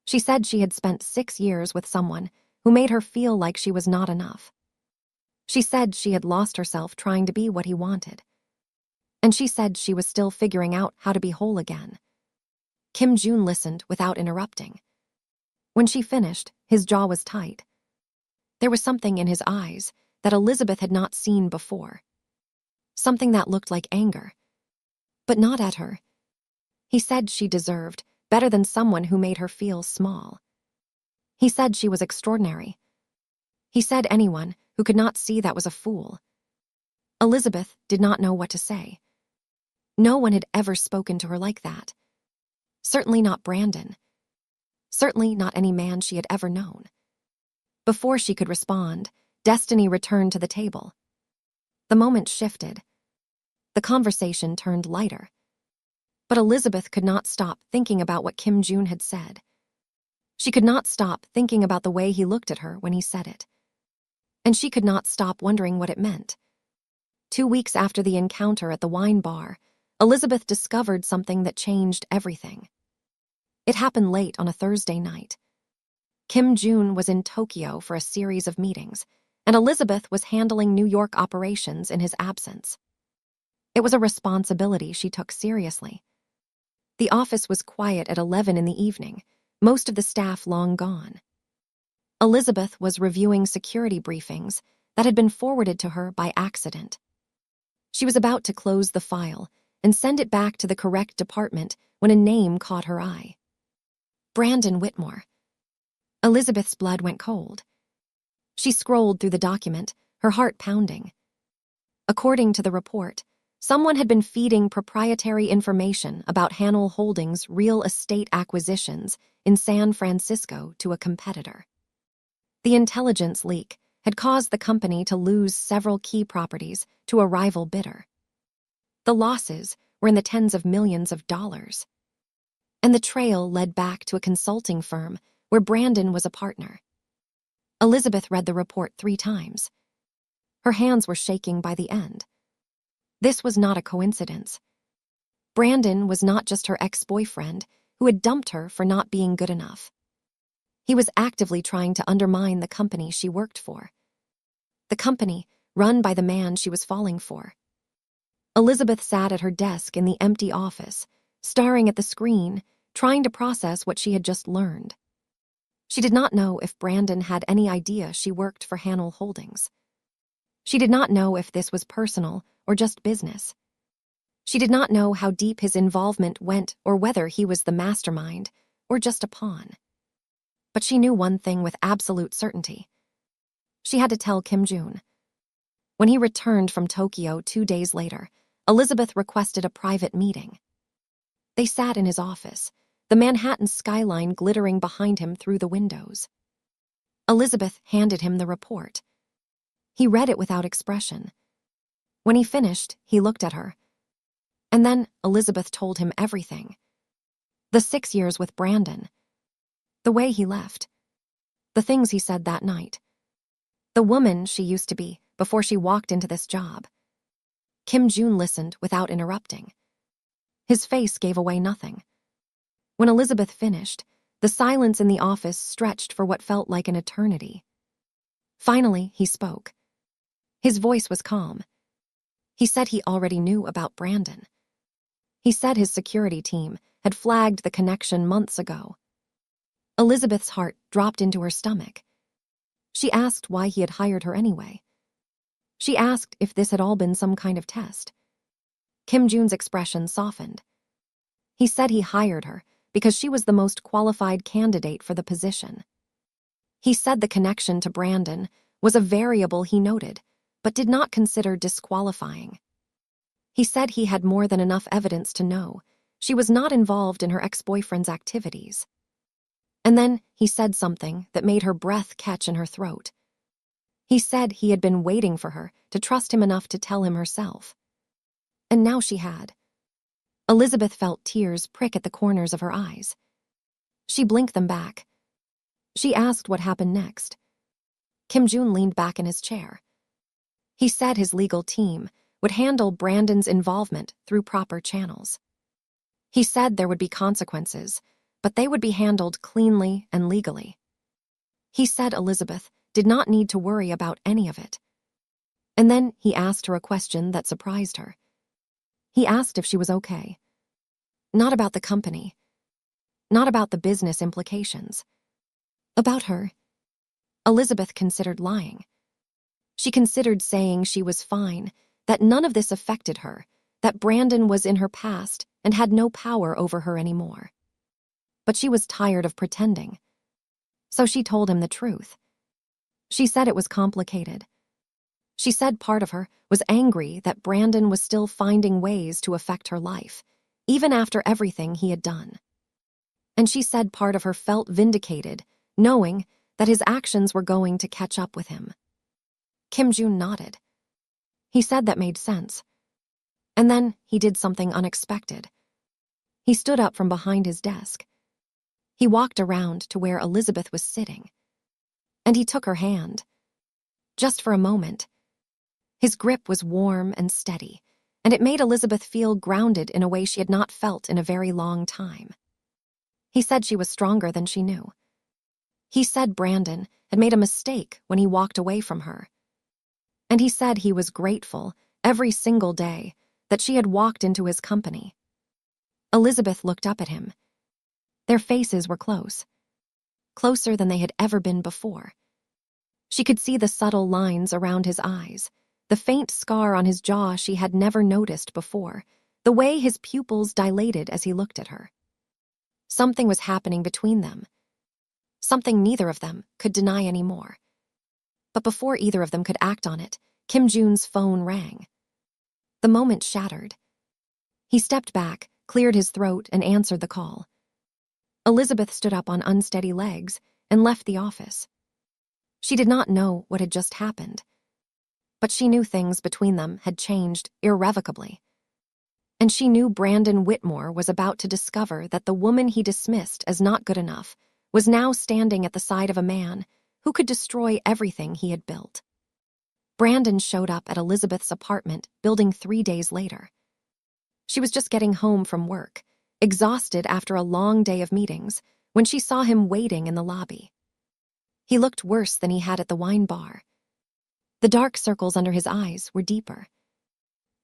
She said she had spent 6 years with someone who made her feel like she was not enough. She said she had lost herself trying to be what he wanted. And she said she was still figuring out how to be whole again. Kim June listened without interrupting. When she finished, his jaw was tight. There was something in his eyes that Elizabeth had not seen before. Something that looked like anger. But not at her. He said she deserved better than someone who made her feel small. He said she was extraordinary. He said anyone who could not see that was a fool. Elizabeth did not know what to say. No one had ever spoken to her like that. Certainly not Brandon. Certainly not any man she had ever known. Before she could respond, Destiny returned to the table. The moment shifted. The conversation turned lighter. But Elizabeth could not stop thinking about what Kim June had said. She could not stop thinking about the way he looked at her when he said it. And she could not stop wondering what it meant. 2 weeks after the encounter at the wine bar, Elizabeth discovered something that changed everything. It happened late on a Thursday night. Kim June was in Tokyo for a series of meetings, and Elizabeth was handling New York operations in his absence. It was a responsibility she took seriously. The office was quiet at 11 in the evening, most of the staff long gone. Elizabeth was reviewing security briefings that had been forwarded to her by accident. She was about to close the file and send it back to the correct department when a name caught her eye. Brandon Whitmore. Elizabeth's blood went cold. She scrolled through the document, her heart pounding. According to the report, Someone had been feeding proprietary information about Hanel Holdings' real estate acquisitions in San Francisco to a competitor. The intelligence leak had caused the company to lose several key properties to a rival bidder. The losses were in the tens of millions of dollars. And the trail led back to a consulting firm where Brandon was a partner. Elizabeth read the report 3 times. Her hands were shaking by the end. This was not a coincidence. Brandon was not just her ex-boyfriend who had dumped her for not being good enough. He was actively trying to undermine the company she worked for. The company run by the man she was falling for. Elizabeth sat at her desk in the empty office, staring at the screen, trying to process what she had just learned. She did not know if Brandon had any idea she worked for Hanel Holdings. She did not know if this was personal or just business. She did not know how deep his involvement went or whether he was the mastermind or just a pawn. But she knew one thing with absolute certainty. She had to tell Kim Jun. When he returned from Tokyo 2 days later, Elizabeth requested a private meeting. They sat in his office, the Manhattan skyline glittering behind him through the windows. Elizabeth handed him the report. He read it without expression. When he finished, he looked at her. And then Elizabeth told him everything. The 6 years with Brandon. The way he left. The things he said that night. The woman she used to be before she walked into this job. Kim Jun listened without interrupting. His face gave away nothing. When Elizabeth finished, the silence in the office stretched for what felt like an eternity. Finally, he spoke. His voice was calm. He said he already knew about Brandon. He said his security team had flagged the connection months ago. Elizabeth's heart dropped into her stomach. She asked why he had hired her anyway. She asked if this had all been some kind of test. Kim Jun's expression softened. He said he hired her because she was the most qualified candidate for the position. He said the connection to Brandon was a variable he noted, but did not consider disqualifying. He said he had more than enough evidence to know she was not involved in her ex-boyfriend's activities. And then he said something that made her breath catch in her throat. He said he had been waiting for her to trust him enough to tell him herself. And now she had. Elizabeth felt tears prick at the corners of her eyes. She blinked them back. She asked what happened next. Kim Jun leaned back in his chair. He said his legal team would handle Brandon's involvement through proper channels. He said there would be consequences, but they would be handled cleanly and legally. He said Elizabeth did not need to worry about any of it. And then he asked her a question that surprised her. He asked if she was okay. Not about the company. Not about the business implications. About her. Elizabeth considered lying. She considered saying she was fine, that none of this affected her, that Brandon was in her past and had no power over her anymore. But she was tired of pretending. So she told him the truth. She said it was complicated. She said part of her was angry that Brandon was still finding ways to affect her life, even after everything he had done. And she said part of her felt vindicated, knowing that his actions were going to catch up with him. Kim Jun nodded. He said that made sense. And then he did something unexpected. He stood up from behind his desk. He walked around to where Elizabeth was sitting. And he took her hand. Just for a moment. His grip was warm and steady, and it made Elizabeth feel grounded in a way she had not felt in a very long time. He said she was stronger than she knew. He said Brandon had made a mistake when he walked away from her. And he said he was grateful every single day that she had walked into his company. Elizabeth looked up at him. Their faces were close. Closer than they had ever been before. She could see the subtle lines around his eyes, the faint scar on his jaw she had never noticed before, the way his pupils dilated as he looked at her. Something was happening between them. Something neither of them could deny anymore. But before either of them could act on it, Kim Jun's phone rang. The moment shattered. He stepped back, cleared his throat, and answered the call. Elizabeth stood up on unsteady legs and left the office. She did not know what had just happened, but she knew things between them had changed irrevocably. And she knew Brandon Whitmore was about to discover that the woman he dismissed as not good enough was now standing at the side of a man who could destroy everything he had built. Brandon showed up at Elizabeth's apartment building 3 days later. She was just getting home from work, exhausted after a long day of meetings, when she saw him waiting in the lobby. He looked worse than he had at the wine bar. The dark circles under his eyes were deeper.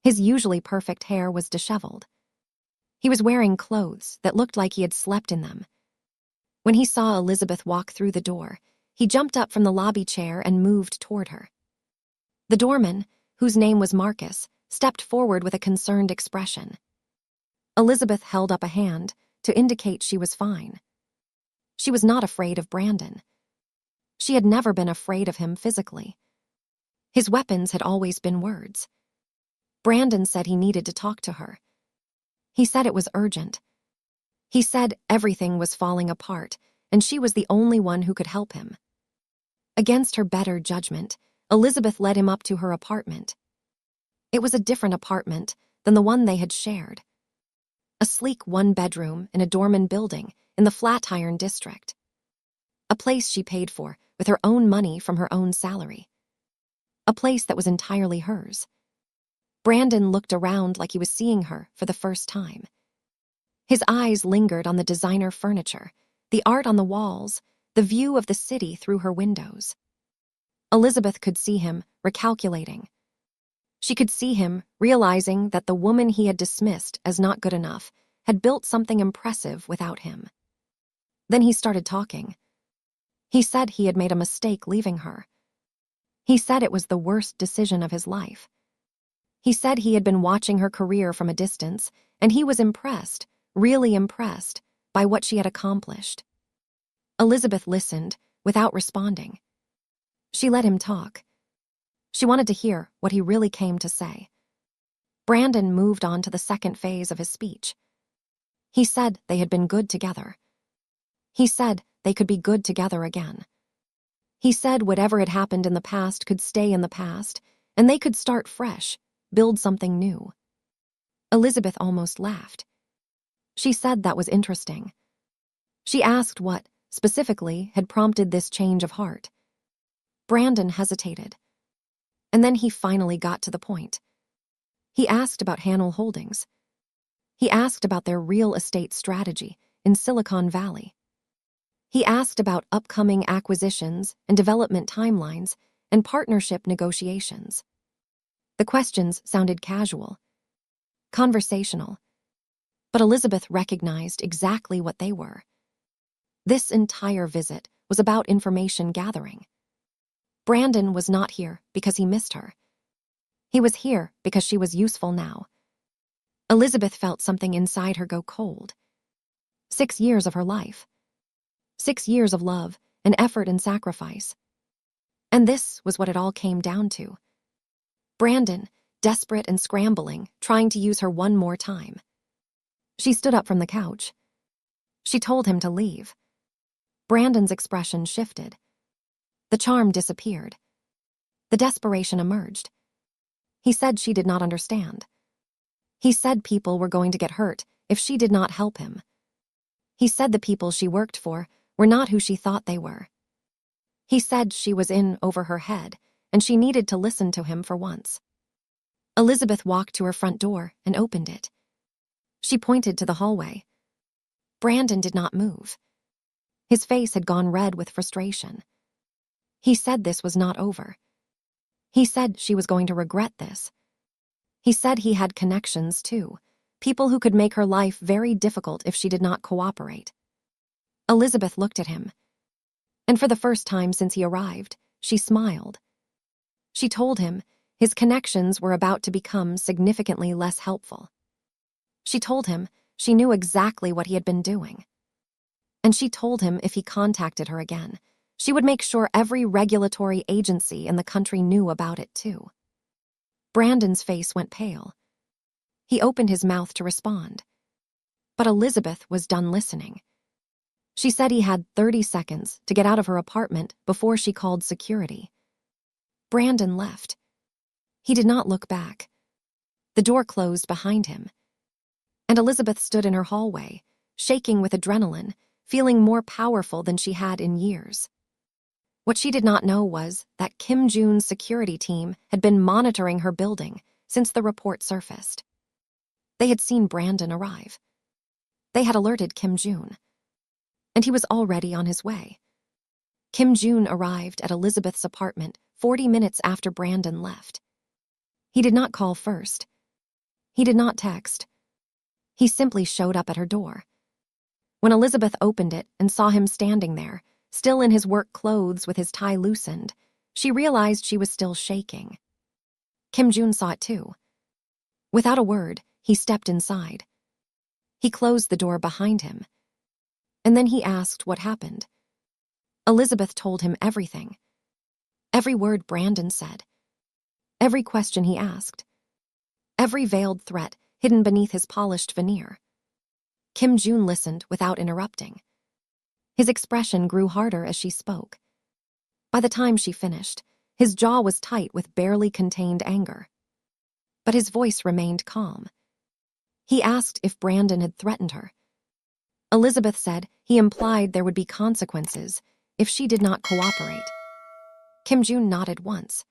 His usually perfect hair was disheveled. He was wearing clothes that looked like he had slept in them. When he saw Elizabeth walk through the door, he jumped up from the lobby chair and moved toward her. The doorman, whose name was Marcus, stepped forward with a concerned expression. Elizabeth held up a hand to indicate she was fine. She was not afraid of Brandon. She had never been afraid of him physically. His weapons had always been words. Brandon said he needed to talk to her. He said it was urgent. He said everything was falling apart, and she was the only one who could help him. Against her better judgment, Elizabeth led him up to her apartment. It was a different apartment than the one they had shared. A sleek one-bedroom in a doorman building in the Flatiron district. A place she paid for with her own money from her own salary. A place that was entirely hers. Brandon looked around like he was seeing her for the first time. His eyes lingered on the designer furniture, the art on the walls, the view of the city through her windows. Elizabeth could see him recalculating. She could see him realizing that the woman he had dismissed as not good enough had built something impressive without him. Then he started talking. He said he had made a mistake leaving her. He said it was the worst decision of his life. He said he had been watching her career from a distance, and he was impressed, really impressed, by what she had accomplished. Elizabeth listened without responding. She let him talk. She wanted to hear what he really came to say. Brandon moved on to the second phase of his speech. He said they had been good together. He said they could be good together again. He said whatever had happened in the past could stay in the past, and they could start fresh, build something new. Elizabeth almost laughed. She said that was interesting. She asked what, specifically, had prompted this change of heart. Brandon hesitated. And then he finally got to the point. He asked about Hanel Holdings. He asked about their real estate strategy in Silicon Valley. He asked about upcoming acquisitions and development timelines and partnership negotiations. The questions sounded casual, conversational, but Elizabeth recognized exactly what they were. This entire visit was about information gathering. Brandon was not here because he missed her. He was here because she was useful now. Elizabeth felt something inside her go cold. 6 years of her life. 6 years of love and effort and sacrifice. And this was what it all came down to. Brandon, desperate and scrambling, trying to use her one more time. She stood up from the couch. She told him to leave. Brandon's expression shifted. The charm disappeared. The desperation emerged. He said she did not understand. He said people were going to get hurt if she did not help him. He said the people she worked for were not who she thought they were. He said she was in over her head, and she needed to listen to him for once. Elizabeth walked to her front door and opened it. She pointed to the hallway. Brandon did not move. His face had gone red with frustration. He said this was not over. He said she was going to regret this. He said he had connections, too, people who could make her life very difficult if she did not cooperate. Elizabeth looked at him, and for the first time since he arrived, she smiled. She told him his connections were about to become significantly less helpful. She told him she knew exactly what he had been doing. And she told him if he contacted her again, she would make sure every regulatory agency in the country knew about it too. Brandon's face went pale. He opened his mouth to respond. But Elizabeth was done listening. She said he had 30 seconds to get out of her apartment before she called security. Brandon left. He did not look back. The door closed behind him, and Elizabeth stood in her hallway, shaking with adrenaline, feeling more powerful than she had in years. What she did not know was that Kim Jun's security team had been monitoring her building since the report surfaced. They had seen Brandon arrive. They had alerted Kim Jun, and he was already on his way. Kim Jun arrived at Elizabeth's apartment 40 minutes after Brandon left. He did not call first. He did not text. He simply showed up at her door. When Elizabeth opened it and saw him standing there, still in his work clothes with his tie loosened, she realized she was still shaking. Kim Jun saw it too. Without a word, he stepped inside. He closed the door behind him, and then he asked what happened. Elizabeth told him everything. Every word Brandon said. Every question he asked. Every veiled threat hidden beneath his polished veneer. Kim Jun listened without interrupting. His expression grew harder as she spoke. By the time she finished, his jaw was tight with barely contained anger. But his voice remained calm. He asked if Brandon had threatened her. Elizabeth said he implied there would be consequences if she did not cooperate. Kim Jun nodded once.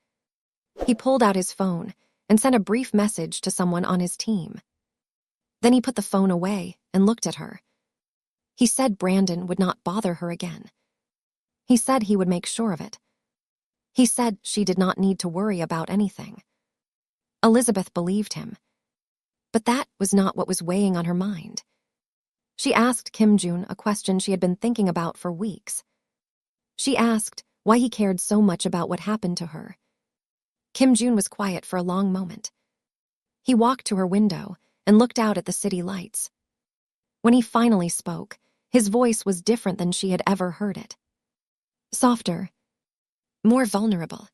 He pulled out his phone and sent a brief message to someone on his team. Then he put the phone away and looked at her. He said Brandon would not bother her again. He said he would make sure of it. He said she did not need to worry about anything. Elizabeth believed him. But that was not what was weighing on her mind. She asked Kim Jun a question she had been thinking about for weeks. She asked why he cared so much about what happened to her. Kim Jun was quiet for a long moment. He walked to her window and looked out at the city lights. When he finally spoke, his voice was different than she had ever heard it. Softer, more vulnerable.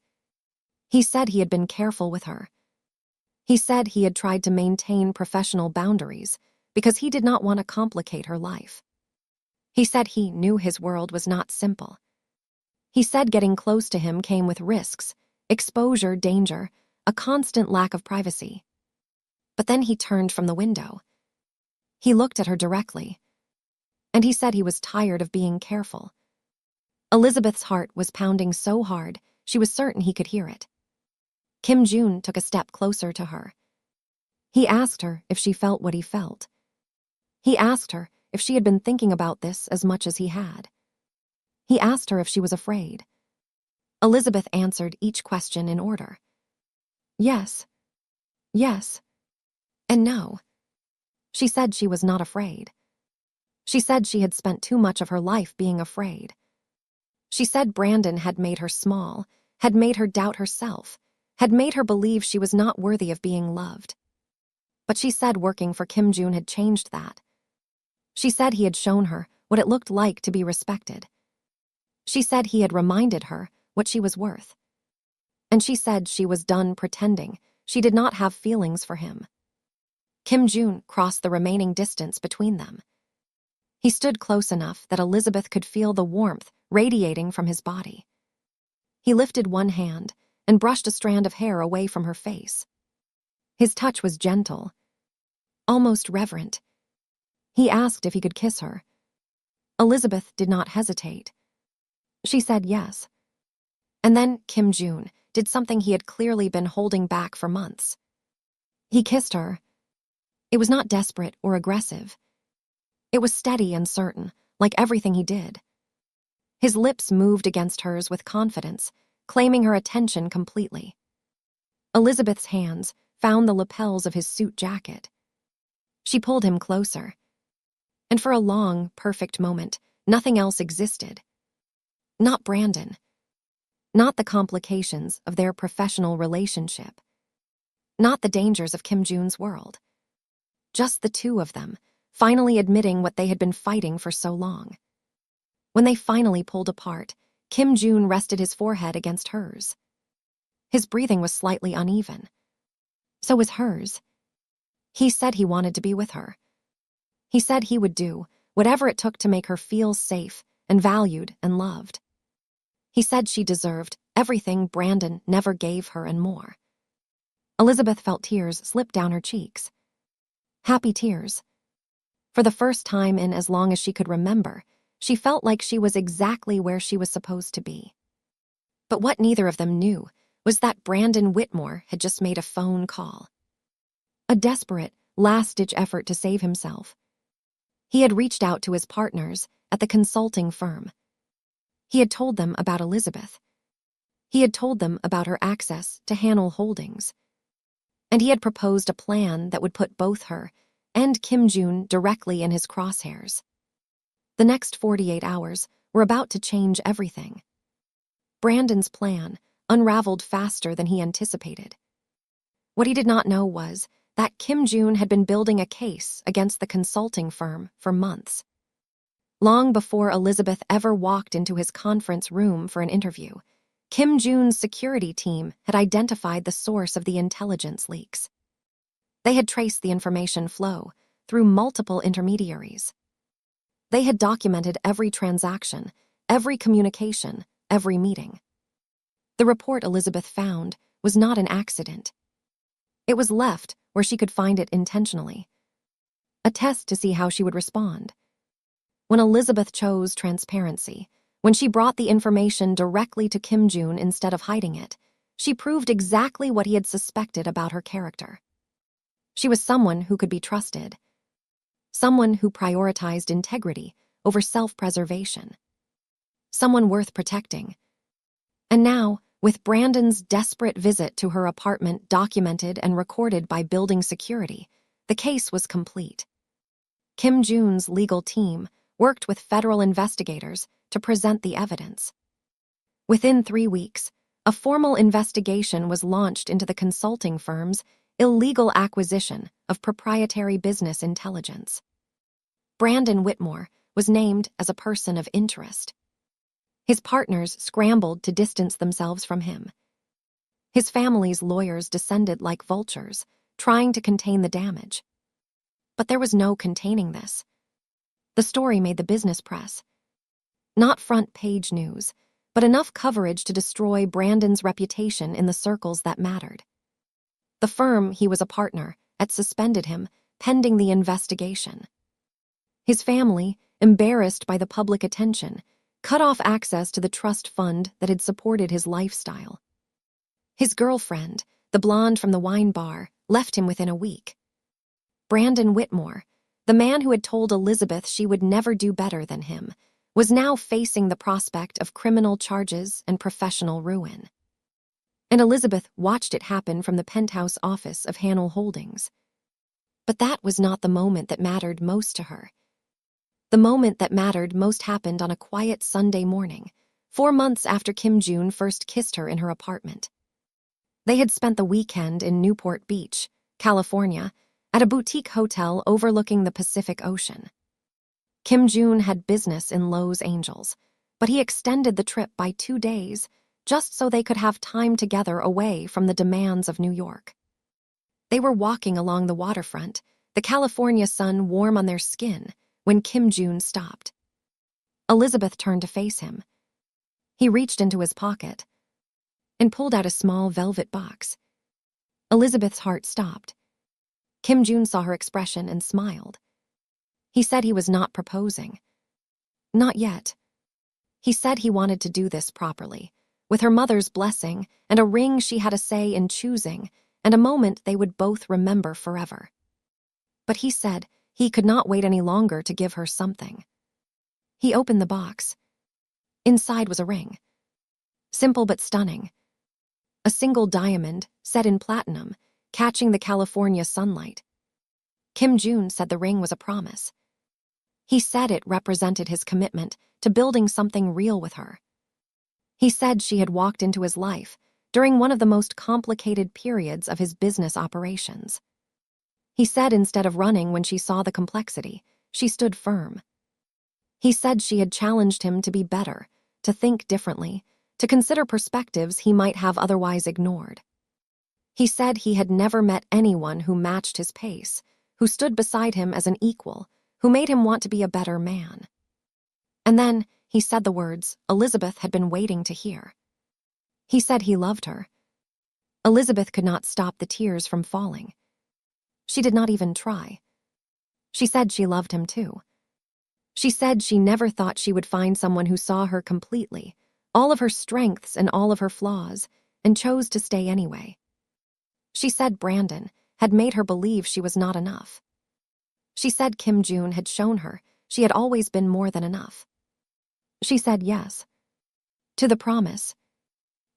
He said he had been careful with her. He said he had tried to maintain professional boundaries because he did not want to complicate her life. He said he knew his world was not simple. He said getting close to him came with risks, exposure, danger, a constant lack of privacy. But then he turned from the window. He looked at her directly, and he said he was tired of being careful. Elizabeth's heart was pounding so hard, she was certain he could hear it. Kim Jun took a step closer to her. He asked her if she felt what he felt. He asked her if she had been thinking about this as much as he had. He asked her if she was afraid. Elizabeth answered each question in order. Yes, yes, and no. She said she was not afraid. She said she had spent too much of her life being afraid. She said Brandon had made her small, had made her doubt herself, had made her believe she was not worthy of being loved. But she said working for Kim Jun had changed that. She said he had shown her what it looked like to be respected. She said he had reminded her what she was worth. And she said she was done pretending she did not have feelings for him. Kim Jun crossed the remaining distance between them. He stood close enough that Elizabeth could feel the warmth radiating from his body. He lifted one hand and brushed a strand of hair away from her face. His touch was gentle, almost reverent. He asked if he could kiss her. Elizabeth did not hesitate. She said yes. And then Kim Jun did something he had clearly been holding back for months. He kissed her. It was not desperate or aggressive. It was steady and certain, like everything he did. His lips moved against hers with confidence, claiming her attention completely. Elizabeth's hands found the lapels of his suit jacket. She pulled him closer. And for a long, perfect moment, nothing else existed. Not Brandon. Not the complications of their professional relationship. Not the dangers of Kim Jun's world. Just the two of them, finally admitting what they had been fighting for so long. When they finally pulled apart, Kim Jun rested his forehead against hers. His breathing was slightly uneven. So was hers. He said he wanted to be with her. He said he would do whatever it took to make her feel safe and valued and loved. He said she deserved everything Brandon never gave her and more. Elizabeth felt tears slip down her cheeks. Happy tears. For the first time in as long as she could remember, she felt like she was exactly where she was supposed to be. But what neither of them knew was that Brandon Whitmore had just made a phone call. A desperate, last-ditch effort to save himself. He had reached out to his partners at the consulting firm. He had told them about Elizabeth. He had told them about her access to Hanel Holdings. And he had proposed a plan that would put both her and Kim June directly in his crosshairs. The next 48 hours were about to change everything. Brandon's plan unraveled faster than he anticipated. What he did not know was that Kim June had been building a case against the consulting firm for months. Long before Elizabeth ever walked into his conference room for an interview, Kim June's security team had identified the source of the intelligence leaks. They had traced the information flow through multiple intermediaries. They had documented every transaction, every communication, every meeting. The report Elizabeth found was not an accident. It was left where she could find it intentionally. A test to see how she would respond. When Elizabeth chose transparency, when she brought the information directly to Kim June instead of hiding it, she proved exactly what he had suspected about her character. She was someone who could be trusted. Someone who prioritized integrity over self-preservation. Someone worth protecting. And now, with Brandon's desperate visit to her apartment documented and recorded by building security, the case was complete. Kim June's legal team worked with federal investigators to present the evidence. Within 3 weeks, a formal investigation was launched into the consulting firm's illegal acquisition of proprietary business intelligence. Brandon Whitmore was named as a person of interest. His partners scrambled to distance themselves from him. His family's lawyers descended like vultures, trying to contain the damage. But there was no containing this. The story made the business press. Not front-page news, but enough coverage to destroy Brandon's reputation in the circles that mattered. The firm he was a partner at suspended him, pending the investigation. His family, embarrassed by the public attention, cut off access to the trust fund that had supported his lifestyle. His girlfriend, the blonde from the wine bar, left him within a week. Brandon Whitmore, the man who had told Elizabeth she would never do better than him, was now facing the prospect of criminal charges and professional ruin. And Elizabeth watched it happen from the penthouse office of Hanel Holdings. But that was not the moment that mattered most to her. The moment that mattered most happened on a quiet Sunday morning, 4 months after Kim June first kissed her in her apartment. They had spent the weekend in Newport Beach, California, at a boutique hotel overlooking the Pacific Ocean. Kim June had business in Los Angeles, but he extended the trip by 2 days just so they could have time together away from the demands of New York. They were walking along the waterfront, the California sun warm on their skin, when Kim June stopped. Elizabeth turned to face him. He reached into his pocket and pulled out a small velvet box. Elizabeth's heart stopped. Kim June saw her expression and smiled. He said he was not proposing. Not yet. He said he wanted to do this properly, with her mother's blessing and a ring she had a say in choosing, and a moment they would both remember forever. But he said he could not wait any longer to give her something. He opened the box. Inside was a ring. Simple but stunning. A single diamond, set in platinum, catching the California sunlight. Kim June said the ring was a promise. He said it represented his commitment to building something real with her. He said she had walked into his life during one of the most complicated periods of his business operations. He said instead of running when she saw the complexity, she stood firm. He said she had challenged him to be better, to think differently, to consider perspectives he might have otherwise ignored. He said he had never met anyone who matched his pace, who stood beside him as an equal, who made him want to be a better man. And then he said the words Elizabeth had been waiting to hear. He said he loved her. Elizabeth could not stop the tears from falling. She did not even try. She said she loved him too. She said she never thought she would find someone who saw her completely, all of her strengths and all of her flaws, and chose to stay anyway. She said Brandon had made her believe she was not enough. She said Kim June had shown her she had always been more than enough. She said yes. To the promise.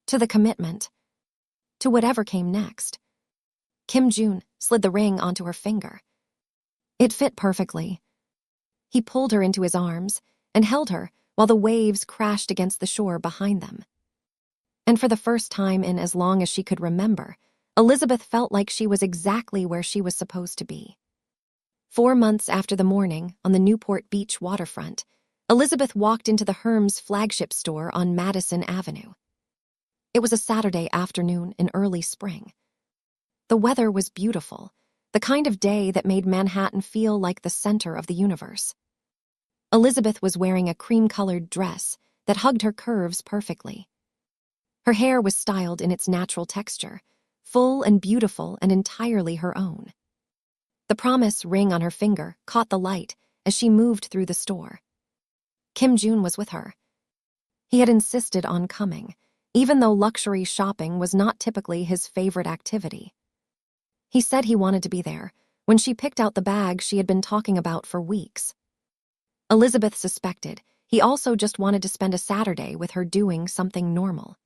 To the commitment. To whatever came next. Kim June slid the ring onto her finger. It fit perfectly. He pulled her into his arms and held her while the waves crashed against the shore behind them. And for the first time in as long as she could remember, Elizabeth felt like she was exactly where she was supposed to be. 4 months after the morning on the Newport Beach waterfront, Elizabeth walked into the Hermes flagship store on Madison Avenue. It was a Saturday afternoon in early spring. The weather was beautiful, the kind of day that made Manhattan feel like the center of the universe. Elizabeth was wearing a cream-colored dress that hugged her curves perfectly. Her hair was styled in its natural texture, full and beautiful and entirely her own. The promise ring on her finger caught the light as she moved through the store. Kim June was with her. He had insisted on coming, even though luxury shopping was not typically his favorite activity. He said he wanted to be there when she picked out the bag she had been talking about for weeks. Elizabeth suspected he also just wanted to spend a Saturday with her doing something normal.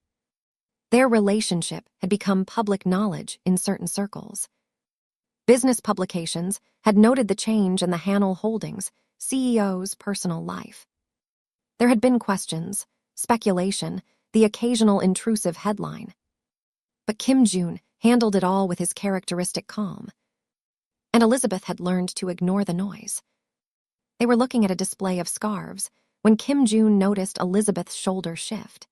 Their relationship had become public knowledge in certain circles. Business publications had noted the change in the Hannell Holdings CEO's personal life. There had been questions, speculation, the occasional intrusive headline. But Kim June handled it all with his characteristic calm. And Elizabeth had learned to ignore the noise. They were looking at a display of scarves when Kim June noticed Elizabeth's shoulder shift.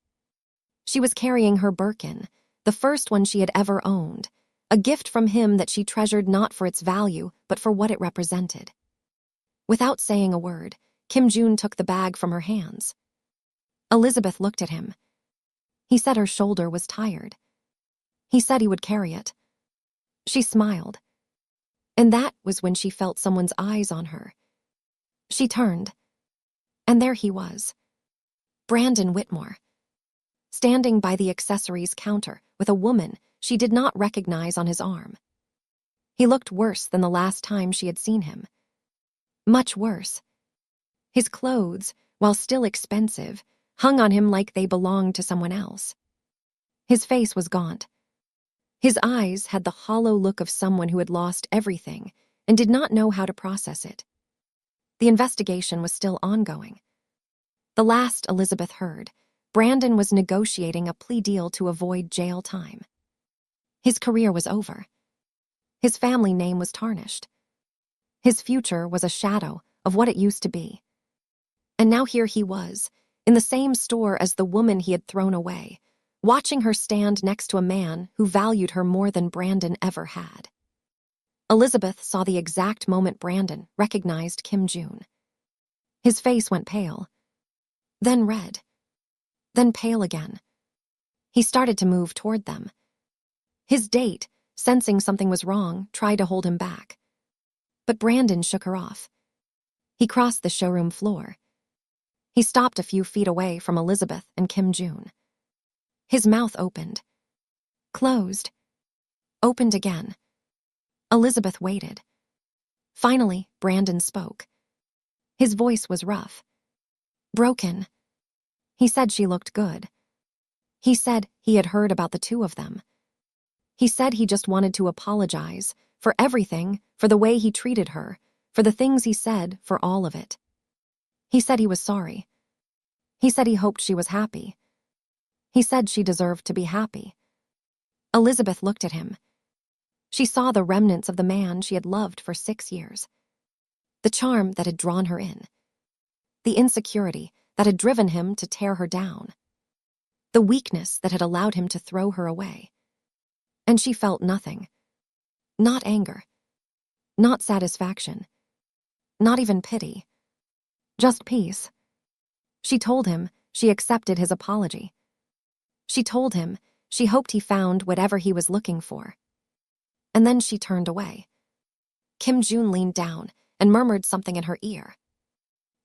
She was carrying her Birkin, the first one she had ever owned, a gift from him that she treasured not for its value, but for what it represented. Without saying a word, Kim June took the bag from her hands. Elizabeth looked at him. He said her shoulder was tired. He said he would carry it. She smiled. And that was when she felt someone's eyes on her. She turned. And there he was. Brandon Whitmore. Standing by the accessories counter with a woman she did not recognize on his arm. He looked worse than the last time she had seen him. Much worse. His clothes, while still expensive, hung on him like they belonged to someone else. His face was gaunt. His eyes had the hollow look of someone who had lost everything and did not know how to process it. The investigation was still ongoing. The last Elizabeth heard, Brandon was negotiating a plea deal to avoid jail time. His career was over. His family name was tarnished. His future was a shadow of what it used to be. And now here he was, in the same store as the woman he had thrown away, watching her stand next to a man who valued her more than Brandon ever had. Elizabeth saw the exact moment Brandon recognized Kim June. His face went pale, then red, then pale again. He started to move toward them. His date, sensing something was wrong, tried to hold him back. But Brandon shook her off. He crossed the showroom floor. He stopped a few feet away from Elizabeth and Kim June. His mouth opened. Closed. Opened again. Elizabeth waited. Finally, Brandon spoke. His voice was rough. Broken. He said she looked good. He said he had heard about the two of them. He said he just wanted to apologize for everything, for the way he treated her, for the things he said, for all of it. He said he was sorry. He said he hoped she was happy. He said she deserved to be happy. Elizabeth looked at him. She saw the remnants of the man she had loved for 6 years. The charm that had drawn her in. The insecurity that had driven him to tear her down. The weakness that had allowed him to throw her away. And she felt nothing. Not anger. Not satisfaction. Not even pity. Just peace. She told him she accepted his apology. She told him she hoped he found whatever he was looking for. And then she turned away. Kim June leaned down and murmured something in her ear.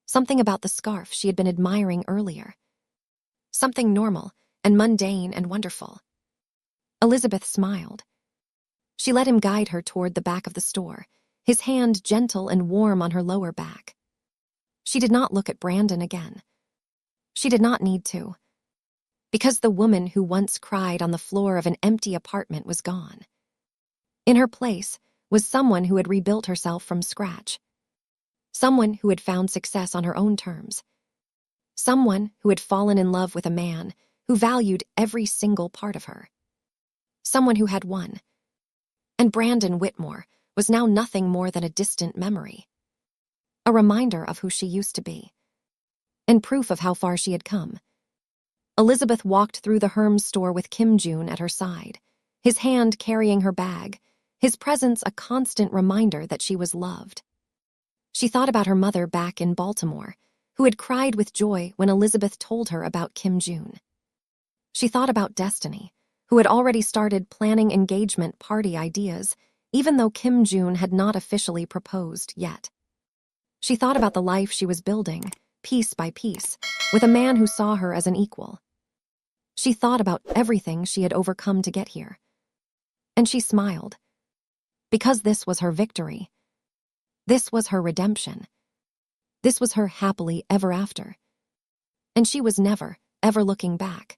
Something about the scarf she had been admiring earlier. Something normal and mundane and wonderful. Elizabeth smiled. She let him guide her toward the back of the store, his hand gentle and warm on her lower back. She did not look at Brandon again. She did not need to, because the woman who once cried on the floor of an empty apartment was gone. In her place was someone who had rebuilt herself from scratch. Someone who had found success on her own terms. Someone who had fallen in love with a man who valued every single part of her. Someone who had won. And Brandon Whitmore was now nothing more than a distant memory. A reminder of who she used to be. And proof of how far she had come. Elizabeth walked through the Herms store with Kim June at her side, his hand carrying her bag, his presence a constant reminder that she was loved. She thought about her mother back in Baltimore, who had cried with joy when Elizabeth told her about Kim June. She thought about Destiny, who had already started planning engagement party ideas, even though Kim June had not officially proposed yet. She thought about the life she was building, piece by piece, with a man who saw her as an equal. She thought about everything she had overcome to get here. And she smiled. Because this was her victory. This was her redemption. This was her happily ever after. And she was never, ever looking back.